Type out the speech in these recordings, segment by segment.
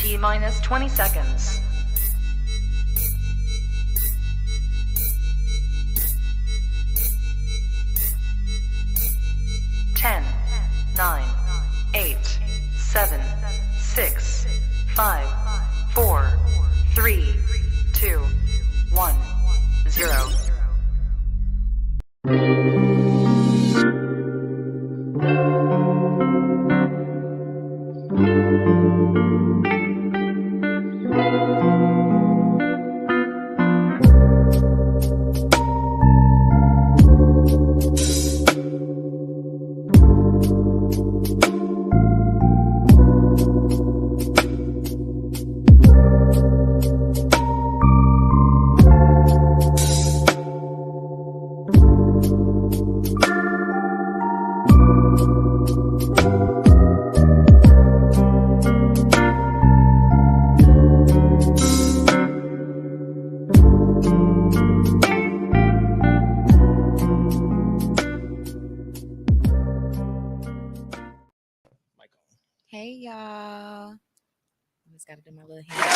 T minus 20 seconds. 10, 9, 8, 7, 6, 5, 4, 3, 2, 1, 0. Hey y'all, I just gotta do my little hand.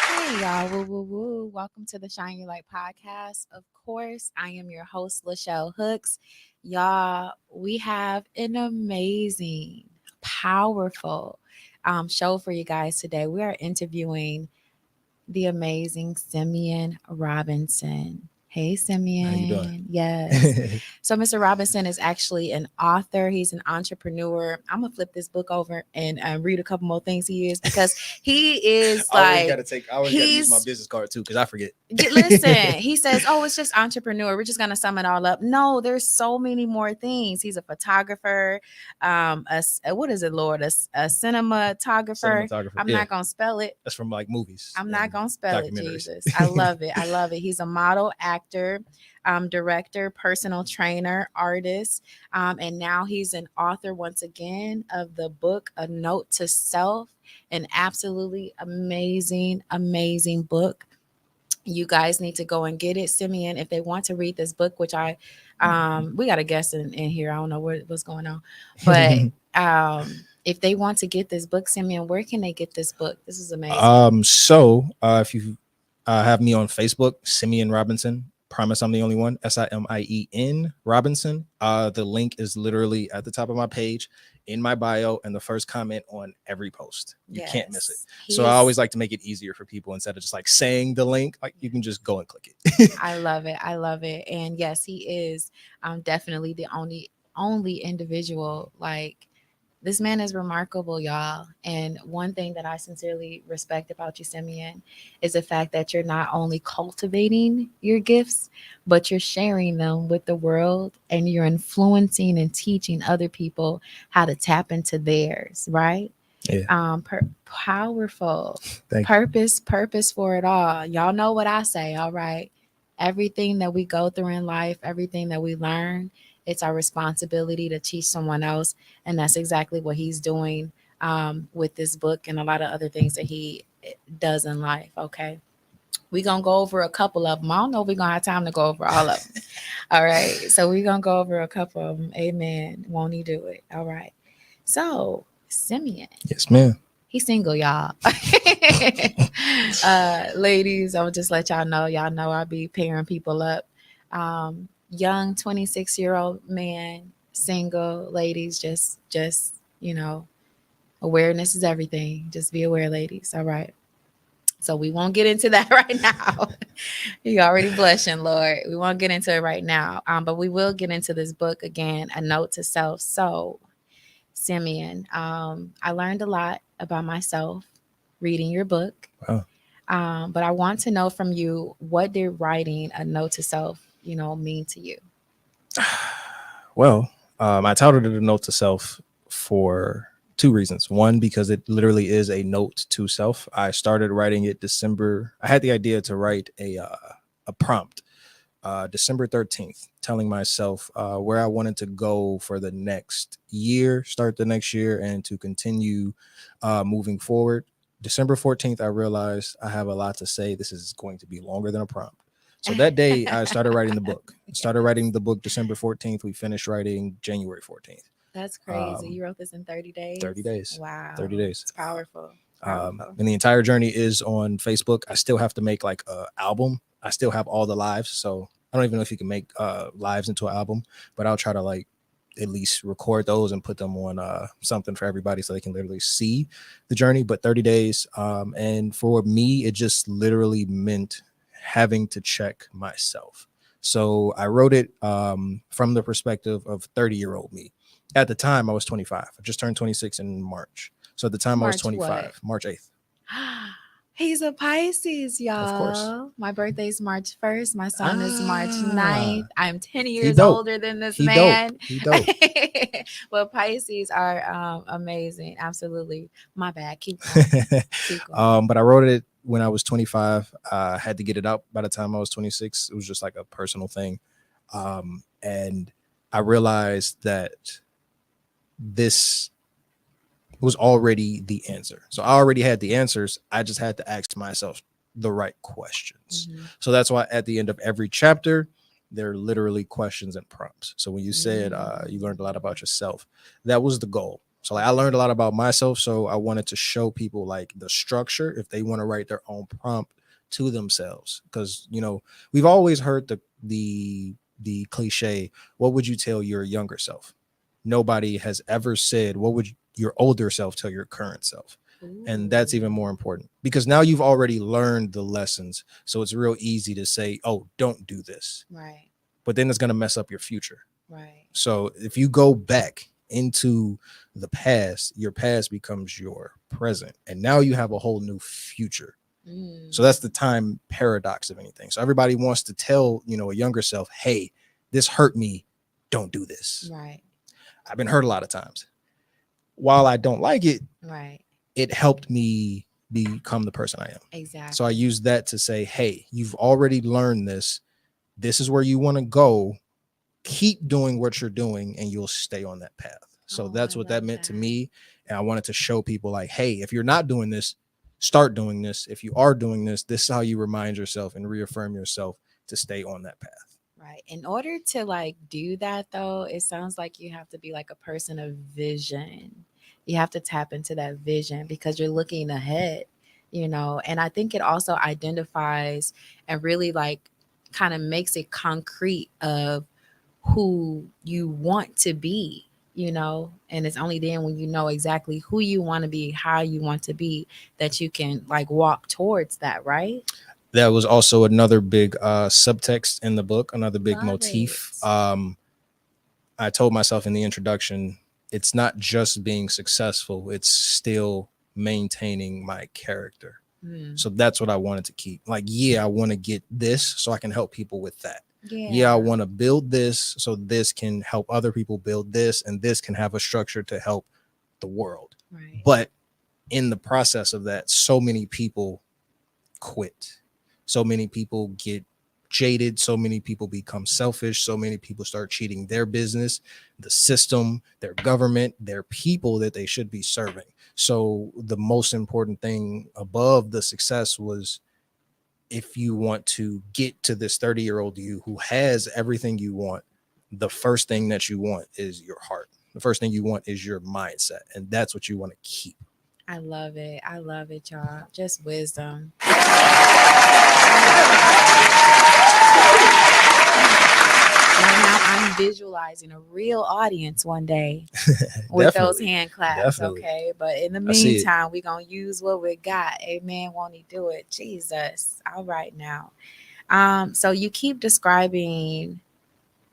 Hey y'all, woo woo woo. Welcome to the Shine Your Light podcast. Of course, I am your host, LeChelle Hooks. Y'all, we have an amazing, powerful show for you guys today. We are interviewing the amazing Simien Robinson. Hey, Simien. How you doing? Yes. So Mr. Robinson is actually an author. He's an entrepreneur. I'm going to flip this book over and read a couple more things he is, because he is I always gotta use my business card too, because I forget. Listen, he says, oh, it's just entrepreneur. We're just going to sum it all up. No, there's so many more things. He's a photographer. What is it, Lord? A cinematographer. I'm not going to spell it. That's from like movies. I'm not going to spell it, Jesus. I love it. I love it. He's a model, actor, director, personal trainer, artist. And now he's an author once again of the book, A Note to Self, an absolutely amazing, amazing book. You guys need to go and get it, Simien, if they want to read this book, which we got a guest in here. I don't know what's going on, but if they want to get this book, Simien, where can they get this book? This is amazing. So if you have me on Facebook, Simien Robinson, promise I'm the only one, Simien Robinson. The link is literally at the top of my page, in my bio, and the first comment on every post. You can't miss it. So I always like to make it easier for people. Instead of just like saying the link, like you can just go and click it. I love it. I love it. And yes, he is definitely the only individual. Like, this man is remarkable, y'all. And one thing that I sincerely respect about you, Simien, is the fact that you're not only cultivating your gifts, but you're sharing them with the world, and you're influencing and teaching other people how to tap into theirs, right? Yeah. Powerful. Thank Purpose for it all. Y'all know what I say, all right? Everything that we go through in life, everything that we learn, it's our responsibility to teach someone else. And that's exactly what he's doing with this book and a lot of other things that he does in life. Okay. We're going to go over a couple of them. I don't know if we're going to have time to go over all of them. All right. So we're going to go over a couple of them. Amen. Won't he do it? All right. So, Simien. Yes, ma'am. He's single, y'all. Ladies, I'll just let y'all know. Y'all know I'll be pairing people up. Young 26-year-old man, single. Ladies, just awareness is everything. Just be aware, ladies. All right. So we won't get into that right now. You already blushing, Lord. We won't get into it right now. But we will get into this book again, A Note to Self. So, Simien, I learned a lot about myself reading your book. Wow. But I want to know from you, what did writing A Note to Self, mean to you? Well, I titled it A Note to Self for two reasons. One, because it literally is a note to self. I started writing it December. I had the idea to write a prompt December 13th, telling myself where I wanted to go for the next year, start the next year, and to continue moving forward. December 14th, I realized I have a lot to say. This is going to be longer than a prompt. So that day, I started writing the book. December 14th. We finished writing January 14th. That's crazy. You wrote this in 30 days? 30 days. Wow. 30 days. It's powerful. And the entire journey is on Facebook. I still have to make like a album. I still have all the lives. So I don't even know if you can make lives into an album, but I'll try to like at least record those and put them on something for everybody so they can literally see the journey. But 30 days. And for me, it just literally meant having to check myself. So I wrote it from the perspective of 30-year-old me. At the time, I was 25. I just turned 26 in March. So at the time I was 25, March 8th. He's a Pisces, y'all. Of course. My birthday's March 1st. My son is March 9th. I'm 10 years dope. older than this He man. Dope. He dope. Well, Pisces are amazing. Absolutely. My bad. Keep going. Keep going. But I wrote it when I was 25. I had to get it out by the time I was 26. It was just like a personal thing. And I realized that this was already the answer. So I already had the answers. I just had to ask myself the right questions. So that's why at the end of every chapter, there are literally questions and prompts. So when you said you learned a lot about yourself, that was the goal. So like I learned a lot about myself. So I wanted to show people like the structure if they want to write their own prompt to themselves. Because, you know, we've always heard the cliche, what would you tell your younger self? Nobody has ever said, what would your older self tell your current self? Ooh. And that's even more important because now you've already learned the lessons. So it's real easy to say, oh, don't do this. Right. But then it's going to mess up your future. Right. So if you go back into the past, your past becomes your present. And now you have a whole new future. So that's the time paradox of anything. So everybody wants to tell, you know, a younger self, hey, this hurt me. Don't do this. Right. I've been hurt a lot of times. While I don't like it, right, it helped me become the person I am. Exactly. So I use that to say, hey, you've already learned this. This is where you want to go. Keep doing what you're doing and you'll stay on that path. So that's what that meant to me. And I wanted to show people like, hey, if you're not doing this, start doing this. If you are doing this, this is how you remind yourself and reaffirm yourself to stay on that path. Right. In order to like do that, though, it sounds like you have to be like a person of vision. You have to tap into that vision because you're looking ahead, you know, and I think it also identifies and really like kind of makes it concrete of who you want to be, you know, and it's only then when you know exactly who you want to be, how you want to be, that you can like walk towards that, right? That was also another big subtext in the book, another big motif. I told myself in the introduction, it's not just being successful, it's still maintaining my character. So that's what I wanted to keep. Like, yeah, I want to get this so I can help people with that. Yeah, I want to build this so this can help other people build this, and this can have a structure to help the world. Right. But in the process of that, so many people quit. So many people get jaded. So many people become selfish. So many people start cheating their business, the system, their government, their people that they should be serving. So the most important thing above the success was, if you want to get to this 30-year-old you who has everything you want, the first thing that you want is your heart. The first thing you want is your mindset. And that's what you want to keep. I love it. I love it, y'all. Just wisdom. Now I'm visualizing a real audience one day with those hand claps. Definitely. Okay. But in the meantime, we're going to use what we got. Amen. Won't he do it? Jesus. All right now. So you keep describing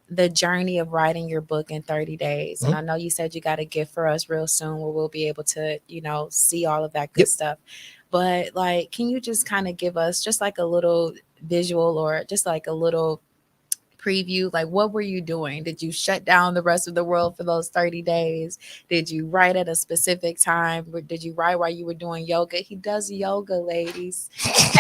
the journey of writing your book in 30 days. And I know you said you got a gift for us real soon where we'll be able to, you know, see all of that good stuff. But like, can you just kind of give us just like a little visual or just like a little preview? Like, what were you doing? Did you shut down the rest of the world for those 30 days? Did you write at a specific time? Or did you write while you were doing yoga? He does yoga, ladies.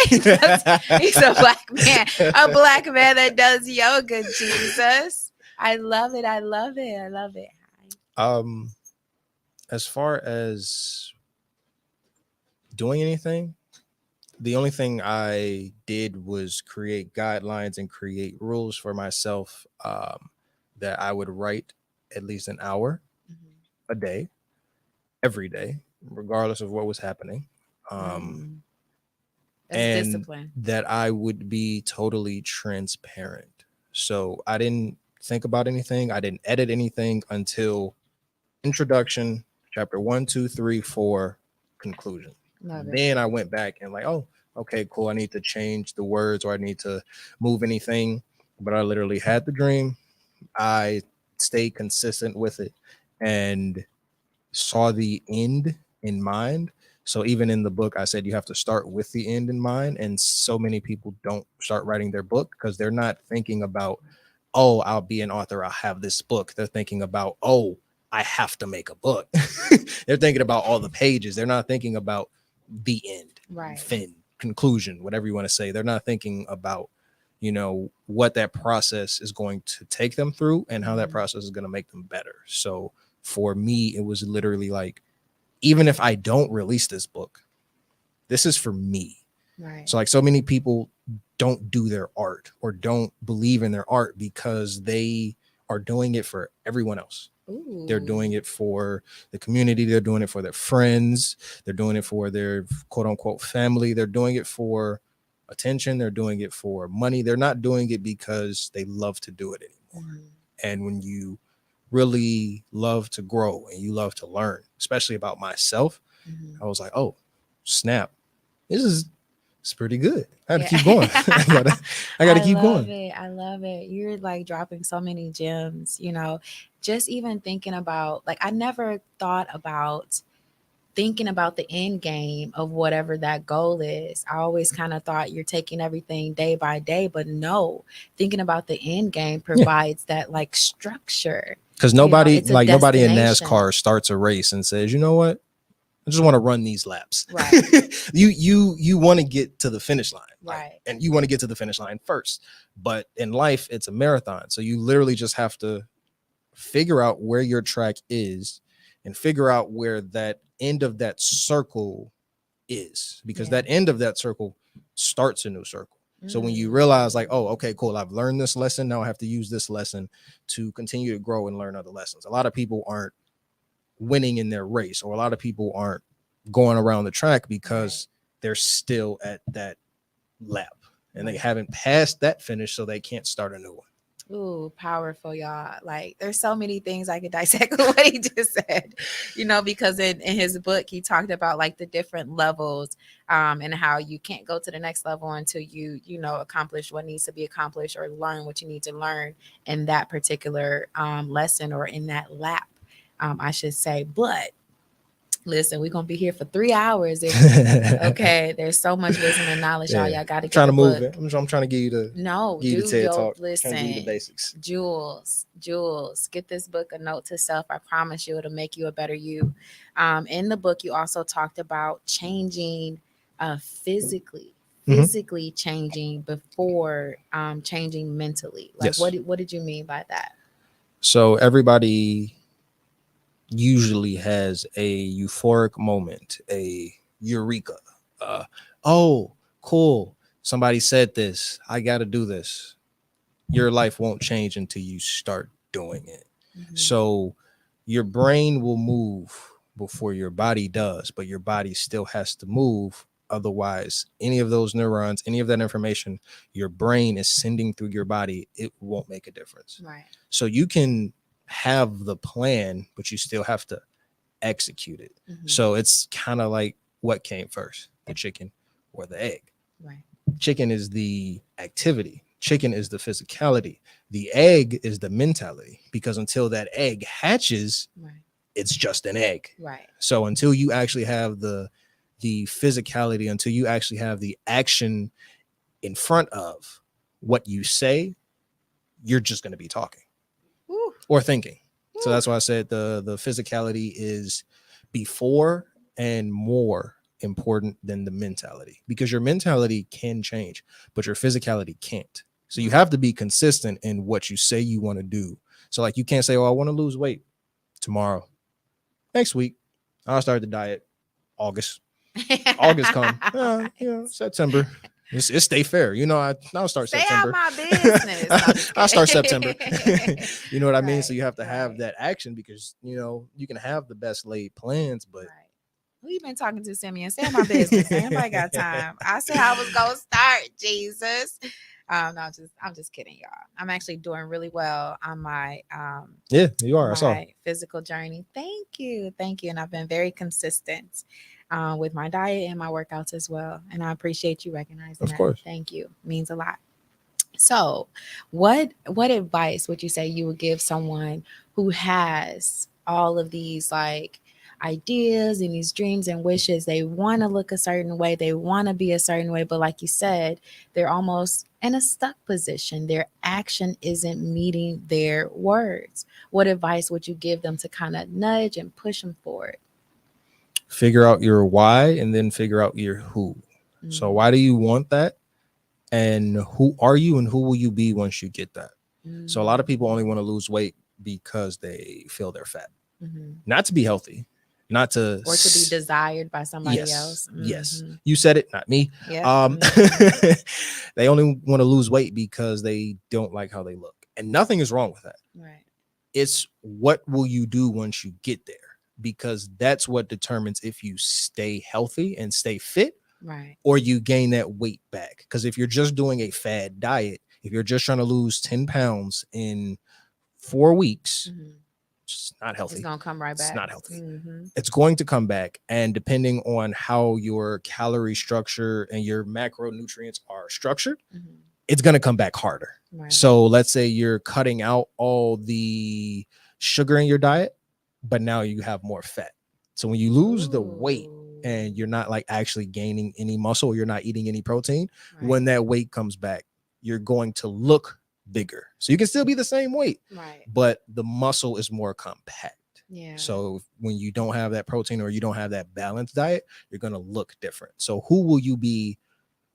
He's a black man that does yoga. Jesus. I love it. I love it. I love it. As far as doing anything, the only thing I did was create guidelines and create rules for myself that I would write at least an hour a day, every day, regardless of what was happening. That's And discipline. that I would be totally transparent. So I didn't think about anything. I didn't edit anything until introduction, chapter 1, 2, 3, 4, conclusion. Love it. Then I went back and like, oh, okay, cool. I need to change the words or I need to move anything. But I literally had the dream. I stayed consistent with it and saw the end in mind. So even in the book, I said you have to start with the end in mind. And so many people don't start writing their book because they're not thinking about, oh, I'll be an author, I'll have this book. They're thinking about, oh, I have to make a book. They're thinking about all the pages. They're not thinking about the end, Right. fin, conclusion, whatever you want to say. They're not thinking about, you know, what that process is going to take them through and how that process is going to make them better. So for me, it was literally like, even if I don't release this book, this is for me. Right. So like so many people don't do their art or don't believe in their art because they are doing it for everyone else. Ooh. They're doing it for the community. They're doing it for their friends. They're doing it for their quote unquote family. They're doing it for attention. They're doing it for money. They're not doing it because they love to do it anymore. And when you really love to grow and you love to learn, especially about myself, I was like, oh, snap. It's pretty good. I gotta keep going. I gotta keep going. I love it. You're like dropping so many gems, you know, just even thinking about, like, I never thought about thinking about the end game of whatever that goal is. I always kind of thought you're taking everything day by day, but no, thinking about the end game provides that like structure. Because nobody it's a nobody in destination. NASCAR starts a race and says, you know what? I just want to run these laps. Right. you want to get to the finish line. Right. And you want to get to the finish line first. But in life, it's a marathon. So you literally just have to figure out where your track is and figure out where that end of that circle is. Because that end of that circle starts a new circle. So when you realize like, oh, okay, cool, I've learned this lesson. Now I have to use this lesson to continue to grow and learn other lessons. A lot of people aren't winning in their race, or a lot of people aren't going around the track because they're still at that lap and they haven't passed that finish, so they can't start a new one. Ooh, powerful, y'all. Like, there's so many things I could dissect with what he just said, you know, because in his book, he talked about like the different levels and how you can't go to the next level until you know, accomplish what needs to be accomplished or learn what you need to learn in that particular lesson or in that lap, I should say. But listen, we're gonna be here for 3 hours. Okay, there's so much wisdom and knowledge, y'all. Y'all gotta trying to move book. it. I'm trying to give you the do TED yo talk. listen, Trying to give you the basics. Jules, get this book, A Note to Self. I promise you, it'll make you a better you. In the book, you also talked about changing physically changing before changing mentally. Like, what did you mean by that? So everybody usually has a euphoric moment, a eureka. Oh, cool. Somebody said this. I got to do this. Your life won't change until you start doing it. So your brain will move before your body does, but your body still has to move. Otherwise, any of those neurons, any of that information your brain is sending through your body, it won't make a difference. Right. So you can have the plan, but you still have to execute it. So it's kind of like, what came first, the chicken or the egg? Right. Chicken is the activity. Chicken is the physicality. The egg is the mentality, because until that egg hatches, it's just an egg. Right. So until you actually have the physicality, until you actually have the action in front of what you say, you're just going to be talking or thinking. So that's why I said the physicality is before and more important than the mentality, because your mentality can change, but your physicality can't. So you have to be consistent in what you say you want to do. So like, you can't say, oh, I want to lose weight tomorrow. Next week, I'll start the diet. August come. September. It's stay fair. I'll start Stay September. out my business. No, I'm just I'll start kidding. September. You know what I mean? So Right, you have to have right. that action because, you can have the best laid plans, but Right. Who you been talking to, Simien? Stay in my business. Ain't nobody got time. I said I was gonna start, Jesus. No, I'm just kidding, y'all. I'm actually doing really well on my yeah, you are. I saw. physical journey. Thank you, and I've been very consistent with my diet and my workouts as well. And I appreciate you recognizing Of that. course. Thank you. It means a lot. So, what advice would you say you would give someone who has all of these like ideas and these dreams and wishes? They want to look a certain way, they want to be a certain way, but like you said, they're almost in a stuck position. Their action isn't meeting their words. What advice would you give them to kind of nudge and push them forward? Figure out your why and then figure out your who. So why do you want that? And who are you and who will you be once you get that? So a lot of people only want to lose weight because they feel they're fat, not to be healthy, not to or to be desired by somebody else. Yes, you said it, not me. Yeah. They only want to lose weight because they don't like how they look, and nothing is wrong with that. Right. It's what will you do once you get there, because that's what determines if you stay healthy and stay fit, right, or you gain that weight back. Because if you're just doing a fad diet, if you're just trying to lose 10 pounds in 4 weeks, it's not healthy. It's gonna come right back. It's not healthy. It's going to come back, and depending on how your calorie structure and your macronutrients are structured, it's going to come back harder. Right. So let's say you're cutting out all the sugar in your diet, but now you have more fat. So when you lose the weight and you're not like actually gaining any muscle, you're not eating any protein, when that weight comes back, you're going to look bigger. So you can still be the same weight, but the muscle is more compact. Yeah. So when you don't have that protein or you don't have that balanced diet, you're going to look different. So who will you be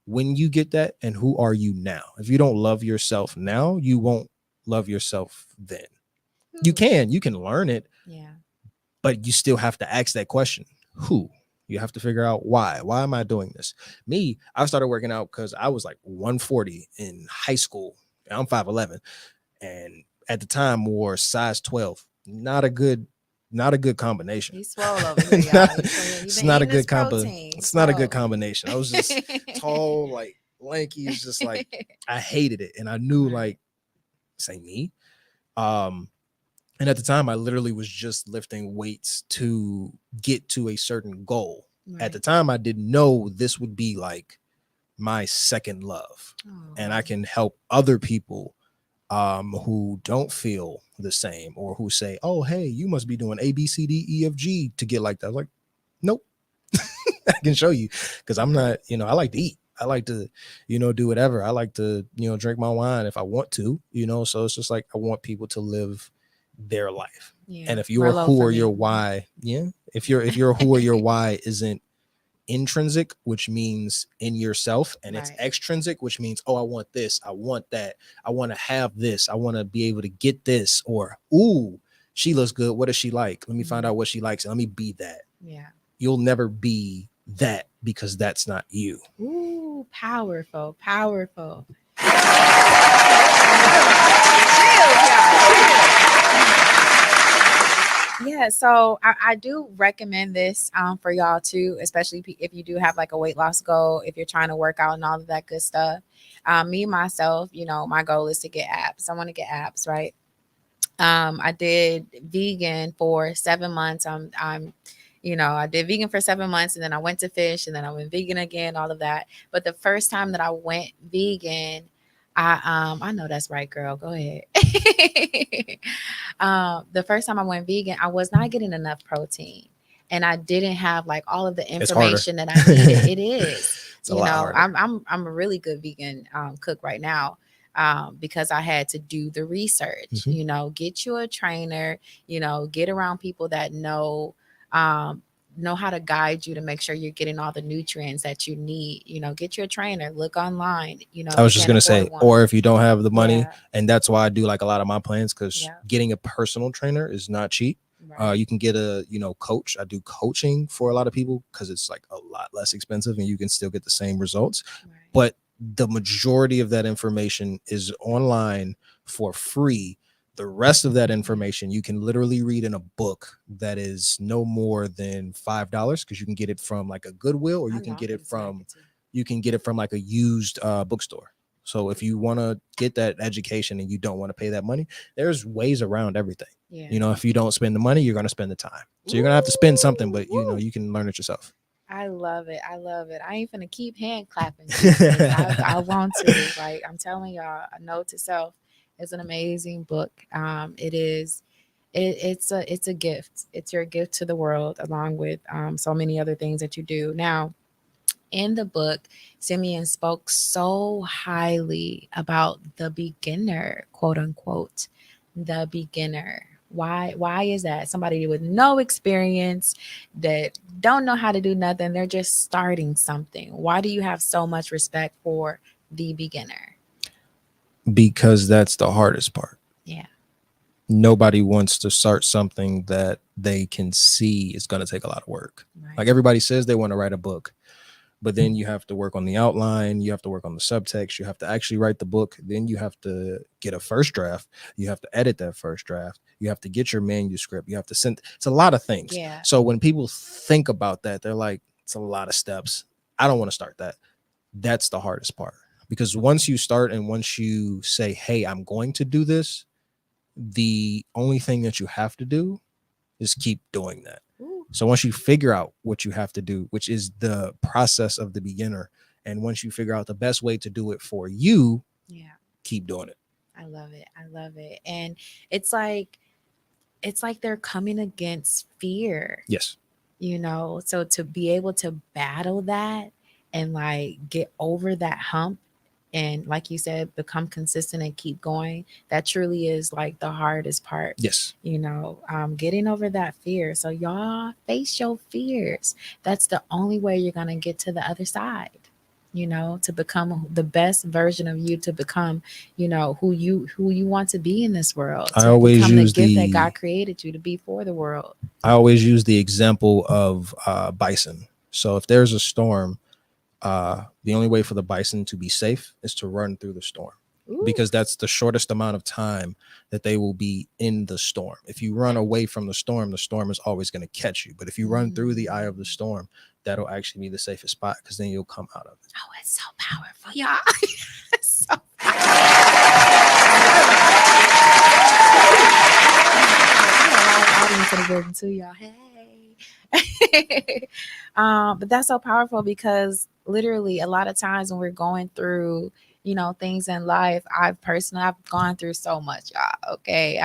when you get that, and who are you now? If you don't love yourself now, you won't love yourself then. You can learn it. Yeah. But you still have to ask that question. Who? You have to figure out why. Why am I doing this? Me, I started working out because I was like 140 in high school. I'm 5'11", and at the time wore size 12. Not a good combination. He's swole over here, y'all. It's not a good It's not a good combination. I was just tall, like lanky. It's just like I hated it, and I knew like, say me. And at the time, I literally was just lifting weights to get to a certain goal. Right. At the time, I didn't know this would be like my second love. And I can help other people who don't feel the same, or who say, oh, hey, you must be doing A, B, C, D, E, F, G to get like that. I was like, nope. I can show you, because I'm not, I like to eat. I like to, do whatever. I like to, drink my wine if I want to, so it's just like, I want people to live their life. Yeah. And if you're who or your why, if you're who or your why isn't intrinsic, which means in yourself, and it's extrinsic, which means, oh, I want this, I want that, I want to have this, I want to be able to get this, or ooh, she looks good, what does she like, let me find out what she likes and let me be that. Yeah, you'll never be that, because that's not you. Ooh, powerful. Yeah, so I do recommend this for y'all too, especially if you do have like a weight loss goal, if you're trying to work out and all of that good stuff. Me, myself, my goal is to get abs. I want to get abs, right? I did vegan for 7 months. I did vegan for 7 months, and then I went to fish, and then I went vegan again, all of that. But the first time that I went vegan, I know that's right, girl. Go ahead. The first time I went vegan, I was not getting enough protein, and I didn't have like all of the information that I needed. It is, I'm a really good vegan cook right now, because I had to do the research. Get you a trainer. Get around people that know how to guide you to make sure you're getting all the nutrients that you need. Get your trainer, look online. I was just going to say, or if you don't have the money, and that's why I do like a lot of my plans, because getting a personal trainer is not cheap. Right. You can get a, coach. I do coaching for a lot of people because it's like a lot less expensive and you can still get the same results. Right. But the majority of that information is online for free. The rest of that information you can literally read in a book that is no more than $5, because you can get it from like a Goodwill, or you can get it from like a used bookstore. So if you want to get that education and you don't want to pay that money, there's ways around everything. Yeah. You know, if you don't spend the money, you're going to spend the time. So you're going to have to spend something, but you know, you can learn it yourself. I love it. I love it. I ain't finna keep hand clapping. I want to. Like, I'm telling y'all, A Note to Self is an amazing book. It is. It's a gift. It's your gift to the world, along with so many other things that you do. Now, in the book, Simien spoke so highly about the beginner, quote unquote, the beginner. Why is that? Somebody with no experience, that don't know how to do nothing, they're just starting something. Why do you have so much respect for the beginner? Because that's the hardest part. Yeah. Nobody wants to start something that they can see is going to take a lot of work. Right. Like, everybody says they want to write a book, but then you have to work on the outline, you have to work on the subtext, you have to actually write the book, then you have to get a first draft, you have to edit that first draft, you have to get your manuscript, you have to send. It's a lot of things. Yeah. So when people think about that, they're like, it's a lot of steps. I don't want to start that. That's the hardest part, because once you start and once you say, hey, I'm going to do this, the only thing that you have to do is keep doing that. So once you figure out what you have to do, which is the process of the beginner, and once you figure out the best way to do it for you, keep doing it. I love it. I love it. And it's like they're coming against fear. Yes. You know, so to be able to battle that and like get over that hump, and like you said, become consistent and keep going, that truly is like the hardest part. Yes. You know, getting over that fear. So y'all face your fears. That's the only way you're going to get to the other side, you know, to become the best version of you, to become, you know, who you want to be in this world. I always become use the gift that God created you to be for the world. I always use the example of bison. So if there's a storm, the only way for the bison to be safe is to run through the storm. Ooh. Because that's the shortest amount of time that they will be in the storm. If you run away from the storm is always going to catch you. But if you run through the eye of the storm, that'll actually be the safest spot, because then you'll come out of it. Oh, it's so powerful, y'all. It's so powerful. Audience in the building too, y'all. Hey. But that's so powerful, because literally a lot of times when we're going through, you know, things in life, I've gone through so much, y'all. Okay.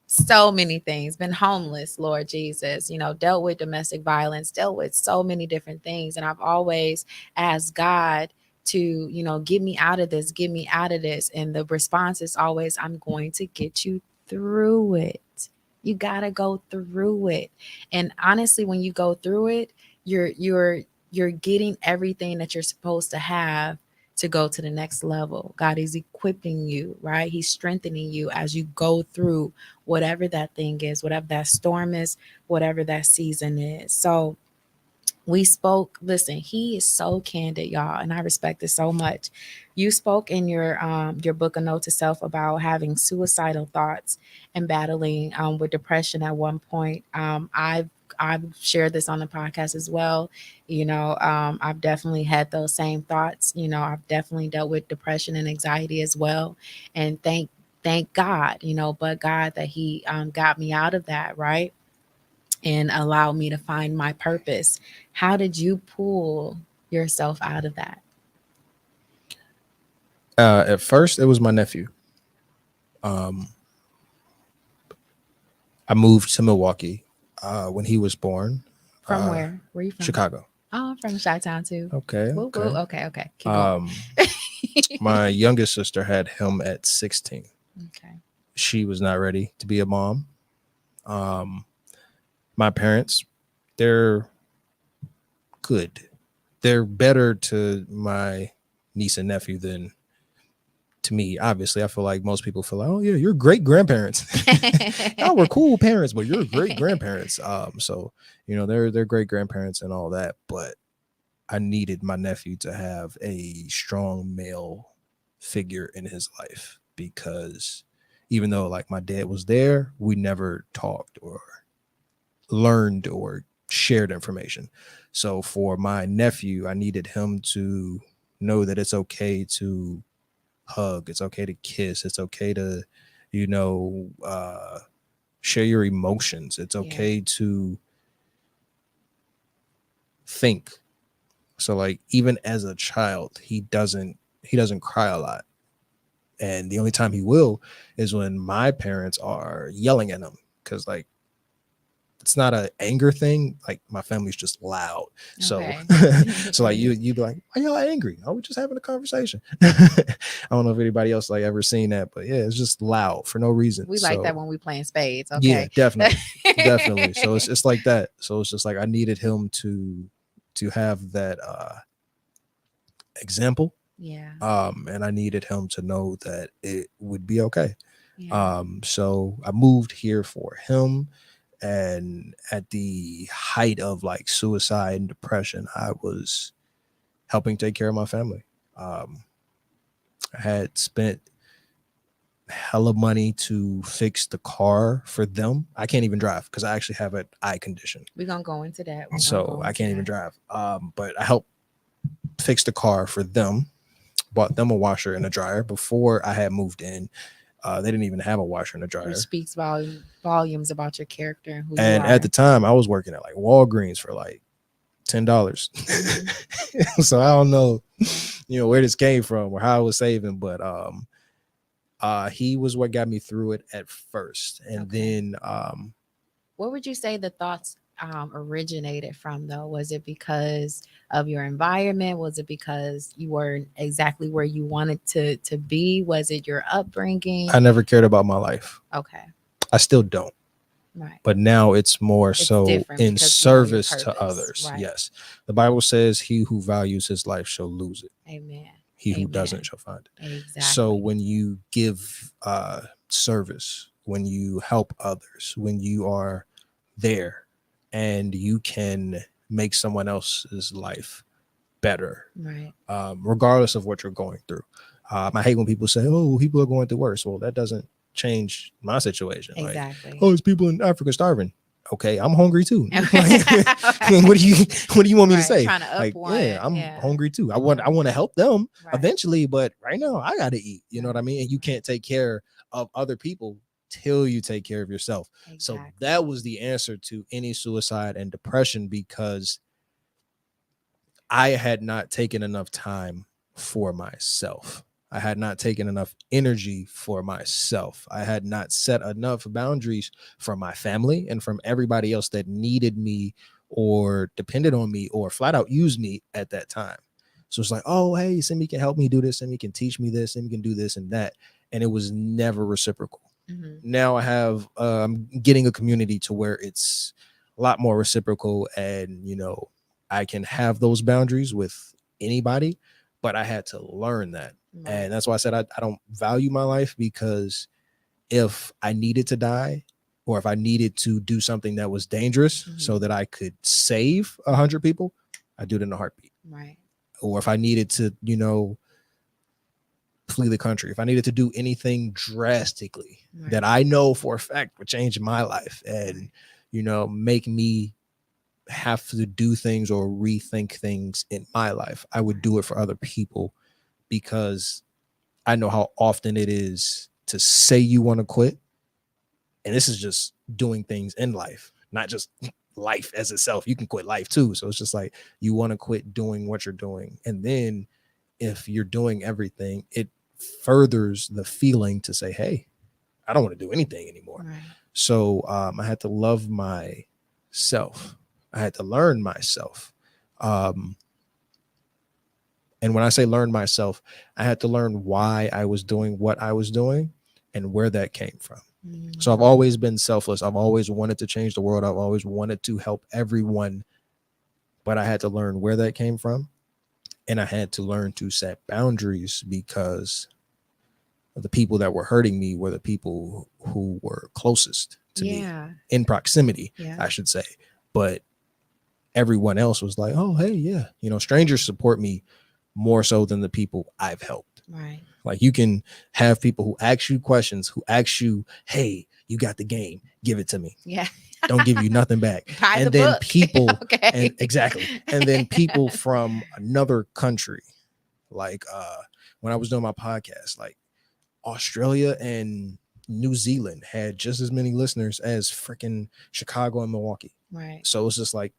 So many things, been homeless, Lord Jesus, you know, dealt with domestic violence, dealt with so many different things. And I've always asked God to, you know, get me out of this. And the response is always, I'm going to get you through it. You got to go through it. And honestly, when you go through it, you're getting everything that you're supposed to have to go to the next level. God is equipping you, right? He's strengthening you as you go through whatever that thing is, whatever that storm is, whatever that season is. So we spoke, listen, he is so candid, y'all, and I respect it so much. You spoke in your book, A Note to Self, about having suicidal thoughts and battling with depression at one point. I've shared this on the podcast as well. You know, I've definitely had those same thoughts. You know, I've definitely dealt with depression and anxiety as well. And thank God, you know, but God that he got me out of that, right? And allowed me to find my purpose. How did you pull yourself out of that? At first, it was my nephew. I moved to Milwaukee when he was born. From where? Where are you from? Chicago. Oh, I'm from Chi-Town too. Okay. Woo, woo. Okay. Keep going. My youngest sister had him at 16. Okay. She was not ready to be a mom. My parents, they're good. They're better to my niece and nephew than to me. Obviously, I feel like most people feel like, oh yeah, you're great grandparents. Oh, we're cool parents, but you're great grandparents. So you know, they're great grandparents and all that. But I needed my nephew to have a strong male figure in his life, because even though like my dad was there, we never talked or learned or shared information. So for my nephew, I needed him to know that it's okay to hug, it's okay to kiss, it's okay to, you know, share your emotions, it's okay to think. So like even as a child, he doesn't cry a lot, and the only time he will is when my parents are yelling at him, because like it's not an anger thing. Like my family's just loud. So, so like you'd be like, why y'all angry? Oh, we're just having a conversation. I don't know if anybody else like ever seen that, but yeah, it's just loud for no reason. We like that when we playing spades. Okay. Yeah, definitely. Definitely. So it's like that. So it's just like I needed him to have that example. Yeah. And I needed him to know that it would be okay. Yeah. So I moved here for him. And at the height of like suicide and depression, I was helping take care of my family. I had spent hella money to fix the car for them. I can't even drive because I actually have an eye condition. We're going to go into that. So I can't even drive. But I helped fix the car for them, bought them a washer and a dryer before I had moved in. They didn't even have a washer and a dryer. Which speaks volumes about your character and who you And are. at the time, I was working at like Walgreens for like $10. So I don't know, you know, where this came from or how I was saving, but he was what got me through it at first. And then what would you say the thoughts originated from, though? Was it because of your environment? Was it because you weren't exactly where you wanted to be? Was it your upbringing? I never cared about my life. Okay. I still don't. Right. But now it's more so in service to others. Right. Yes. The Bible says he who values his life shall lose it. Amen. He who doesn't shall find it. Exactly. So when you give service, when you help others, when you are there and you can make someone else's life better, right, regardless of what you're going through. I hate when people say, oh, people are going through worse. Well, that doesn't change my situation. Exactly. Like, oh, it's people in Africa starving. Okay, I'm hungry too. What do you want me to say? Like, yeah, I'm hungry too. I want to help them eventually, but right now I got to eat. You know what I mean? And you can't take care of other people till you take care of yourself. Exactly. So that was the answer to any suicide and depression, because I had not taken enough time for myself. I had not taken enough energy for myself. I had not set enough boundaries for my family and from everybody else that needed me or depended on me or flat out used me at that time. So it's like, oh, hey, Simi can help me do this. Simi can teach me this. Simi can do this and that. And it was never reciprocal. Mm-hmm. Now I have, I'm getting a community to where it's a lot more reciprocal, and, you know, I can have those boundaries with anybody, but I had to learn that. Right. And that's why I said I don't value my life, because if I needed to die or if I needed to do something that was dangerous, mm-hmm. so that I could save 100 people, I do it in a heartbeat. Right. Or if I needed to, you know, flee the country, if I needed to do anything drastically, right. that I know for a fact would change my life and, you know, make me have to do things or rethink things in my life, I would do it for other people, because I know how often it is to say you want to quit. And this is just doing things in life, not just life as itself. You can quit life too. So it's just like, you want to quit doing what you're doing. And then if you're doing everything, it furthers the feeling to say, hey, I don't want to do anything anymore. Right. So I had to love myself. I had to learn myself. And when I say learn myself, I had to learn why I was doing what I was doing and where that came from. Mm-hmm. So I've always been selfless. I've always wanted to change the world. I've always wanted to help everyone, but I had to learn where that came from. And I had to learn to set boundaries, because the people that were hurting me were the people who were closest to me in proximity, I should say. But everyone else was like, oh, hey, yeah, strangers support me more so than the people I've helped. Right. Like, you can have people who ask you questions, who ask you, hey, you got the game, give it to me. Yeah. Don't give you nothing back. Buy And the then book. people, Okay. and exactly. And then people from another country, like when I was doing my podcast, like Australia and New Zealand had just as many listeners as freaking Chicago and Milwaukee. Right. So it's just like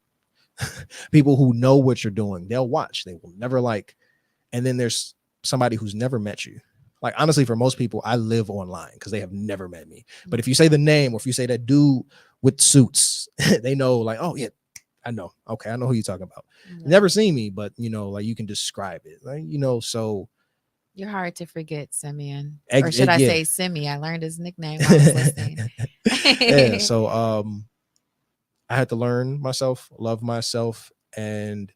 people who know what you're doing, they'll watch. They will never like. And then there's somebody who's never met you. Like, honestly, for most people, I live online because they have never met me. But if you say the name, or if you say that dude with suits, they know, like, oh yeah, I know. Okay, I know who you're talking about. Never seen me, but like, you can describe it. Like, so you're hard to forget, Simien. Or should I say Simi? I learned his nickname while I was listening. Yeah. So I had to learn myself, love myself, and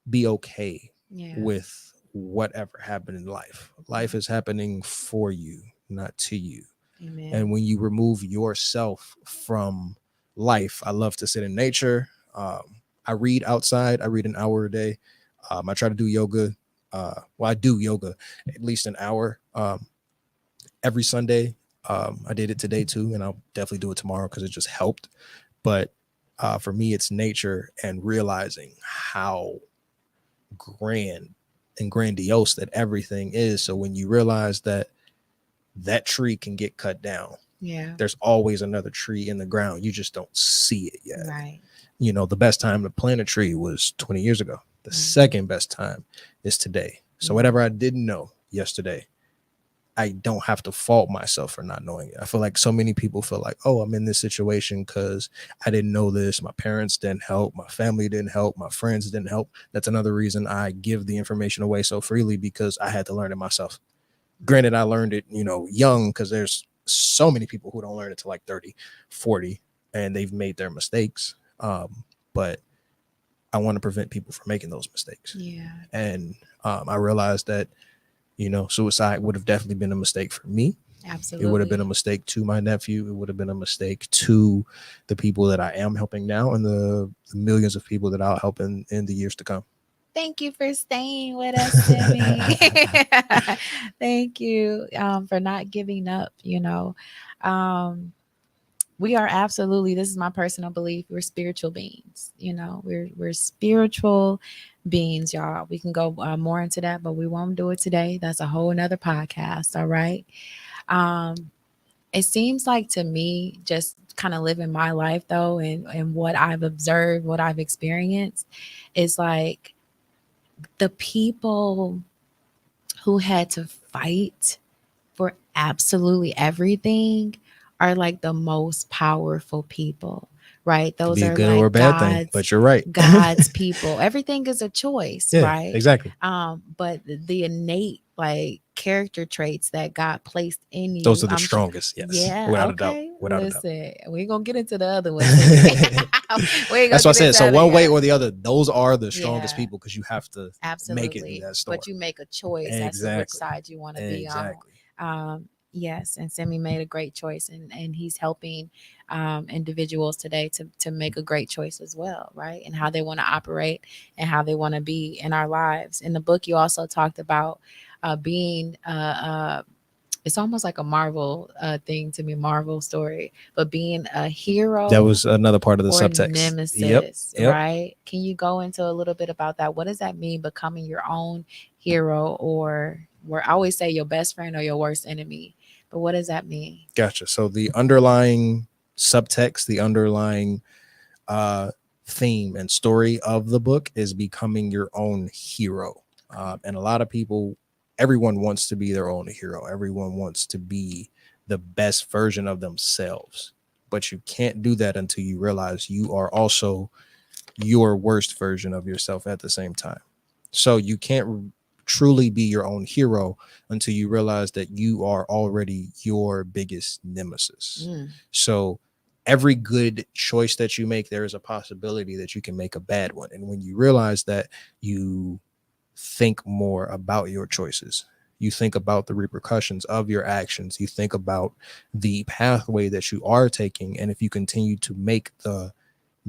be okay with whatever happened in life. Life is happening for you, not to you. Amen. And when you remove yourself from life, I love to sit in nature. I read outside. I read an hour a day. I try to do yoga. I do yoga at least an hour every Sunday. I did it today too, and I'll definitely do it tomorrow because it just helped. But for me, it's nature and realizing how grand and grandiose that everything is. So when you realize that tree can get cut down, there's always another tree in the ground. You just don't see it yet. Right. The best time to plant a tree was 20 years ago. The second best time is today. So whatever I didn't know yesterday, I don't have to fault myself for not knowing it. I feel like so many people feel like, oh, I'm in this situation because I didn't know this. My parents didn't help. My family didn't help. My friends didn't help. That's another reason I give the information away so freely, because I had to learn it myself. Granted, I learned it, young, because there's so many people who don't learn it till like 30, 40, and they've made their mistakes. But I want to prevent people from making those mistakes. Yeah. And I realized that, suicide would have definitely been a mistake for me. Absolutely. It would have been a mistake to my nephew. It would have been a mistake to the people that I am helping now, and the millions of people that I'll help in the years to come. Thank you for staying with us, Timmy. Thank you for not giving up. We are absolutely, this is my personal belief, we're spiritual beings. We're spiritual beings, y'all. We can go more into that, but we won't do it today. That's a whole nother podcast. All right. It seems like to me, just kind of living my life though, and what I've observed, what I've experienced, is like the people who had to fight for absolutely everything are like the most powerful people, right? Those are good like or bad thing, but you're right. God's people. Everything is a choice, right? Exactly. But the innate like character traits that God placed in you, those are the strongest. Yes. Yeah. Without Okay. a doubt. Listen, we ain't gonna get into the other ones. That's what I said. So one way or the other, those are the strongest people, because you have to make it in that storm. But you make a choice. That's which side you want to be on. Yes, and Simi made a great choice, and he's helping individuals today to make a great choice as well, right? And how they want to operate and how they want to be in our lives. In the book, you also talked about being it's almost like a Marvel thing to me, Marvel story, but being a hero. That was another part of the subtext. Nemesis, yep. Right? Can you go into a little bit about that? What does that mean, becoming your own hero, or where I always say your best friend or your worst enemy? But what does that mean? Gotcha. So the underlying subtext, the underlying theme and story of the book is becoming your own hero. And a lot of people, everyone wants to be their own hero. Everyone wants to be the best version of themselves. But you can't do that until you realize you are also your worst version of yourself at the same time. So you can't truly be your own hero until you realize that you are already your biggest nemesis. So every good choice that you make, there is a possibility that you can make a bad one. And when you realize that, you think more about your choices. You think about the repercussions of your actions. You think about the pathway that you are taking. And if you continue to make the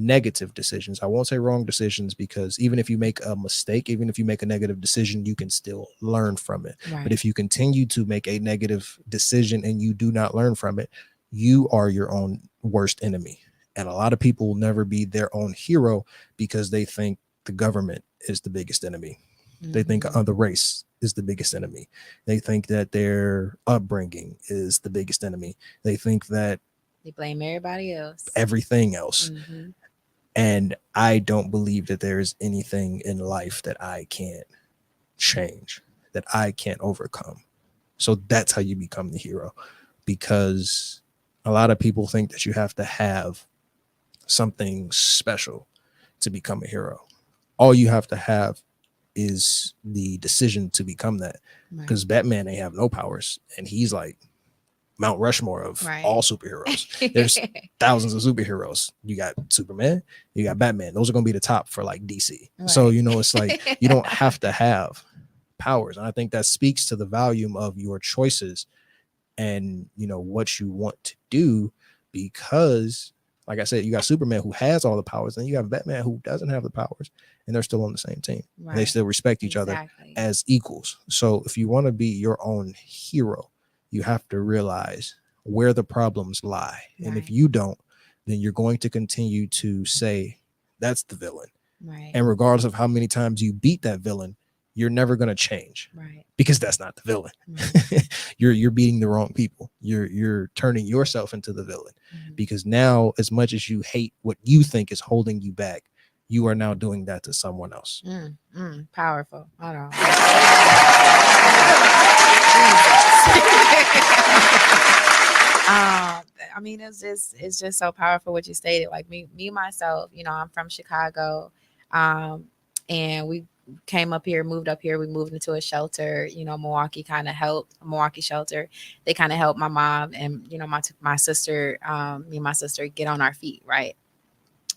negative decisions. I won't say wrong decisions, because even if you make a mistake, even if you make a negative decision, you can still learn from it. Right. But if you continue to make a negative decision and you do not learn from it, you are your own worst enemy. And a lot of people will never be their own hero because they think the government is the biggest enemy. They think the race is the biggest enemy. They think that their upbringing is the biggest enemy. They think that they blame everybody else, everything else. And I don't believe that there is anything in life that I can't change, that I can't overcome. So that's how you become the hero, because a lot of people think that you have to have something special to become a hero. All you have to have is the decision to become that, because Batman ain't have no powers, and he's like Mount Rushmore of all superheroes. There's thousands of superheroes. You got Superman, you got Batman. Those are going to be the top for like DC. So, you know, it's like you don't have to have powers. And I think that speaks to the volume of your choices and, you know, what you want to do, because like I said, you got Superman who has all the powers, and you got Batman who doesn't have the powers, and they're still on the same team. They still respect each other as equals. So if you want to be your own hero, you have to realize where the problems lie. And if you don't, then you're going to continue to say that's the villain. And regardless of how many times you beat that villain, you're never going to change, because that's not the villain. You're beating the wrong people. You're turning yourself into the villain, because now, as much as you hate what you think is holding you back, you are now doing that to someone else. Powerful. Hold on. I mean, it's just so powerful what you stated. Like me myself, you know, I'm from Chicago, and we came up here, moved up here. We moved into a shelter. You know, Milwaukee shelter. They kind of helped my mom and, you know, my sister, me and my sister get on our feet, right?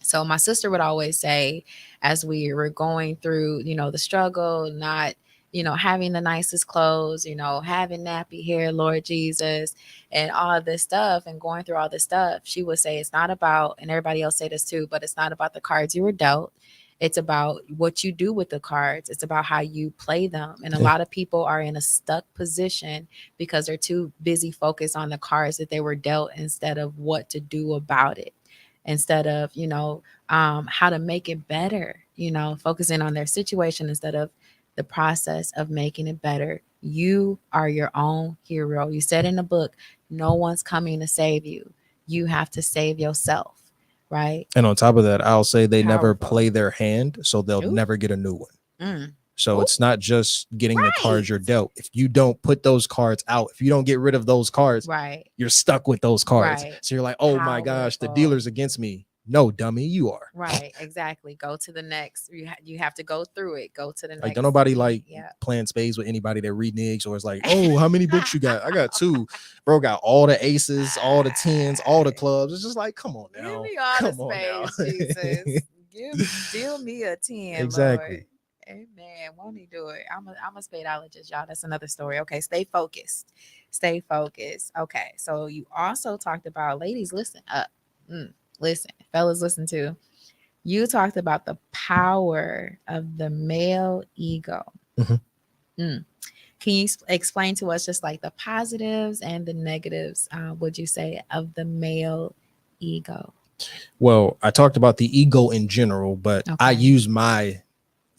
So my sister would always say, as we were going through, you know, the struggle, not, you know, having the nicest clothes, you know, having nappy hair, Lord Jesus, and all of this stuff, and going through all this stuff, she would say, it's not about, and everybody else say this too, but it's not about the cards you were dealt. It's about what you do with the cards. It's about how you play them. And a lot of people are in a stuck position because they're too busy focused on the cards that they were dealt, instead of what to do about it. Instead of, you know, how to make it better, you know, focusing on their situation instead of the process of making it better. You are your own hero. You said in the book, no one's coming to save you. You have to save yourself. Right. And on top of that, I'll say they never play their hand, so they'll never get a new one. So it's not just getting the cards you're dealt. If you don't put those cards out, if you don't get rid of those cards, you're stuck with those cards. So you're like, oh my gosh, the dealer's against me. No, dummy, you are. Right, exactly. Go to the next. You have to go through it. Go to the next. Like, don't nobody like playing spades with anybody that reneges, or it's like, oh, how many books you got? I got 2. Bro got all the aces, all the 10s, all the clubs. It's just like, come on now. Give me all the spades, Jesus. Deal me a 10, exactly. Lord. Amen. Won't he do it? I'm a spadeologist, y'all. That's another story. Okay, stay focused. Stay focused. Okay, so you also talked about, ladies, listen up. Listen, fellas, listen too. You talked about the power of the male ego. Can you explain to us just like the positives and the negatives, would you say, of the male ego? Well, I talked about the ego in general, but I use my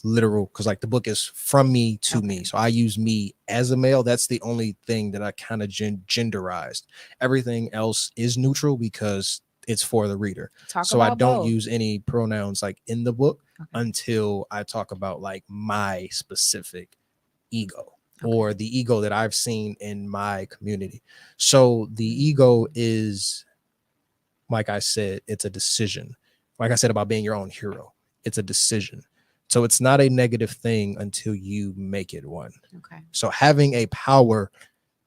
literal, because like the book is from me to me. So I use me as a male. That's the only thing that I kind of genderized. Everything else is neutral because it's for the reader. So I don't use any pronouns like in the book until I talk about like my specific ego or the ego that I've seen in my community. So the ego is, like I said, it's a decision. Like I said about being your own hero, it's a decision. So it's not a negative thing until you make it one. So having a power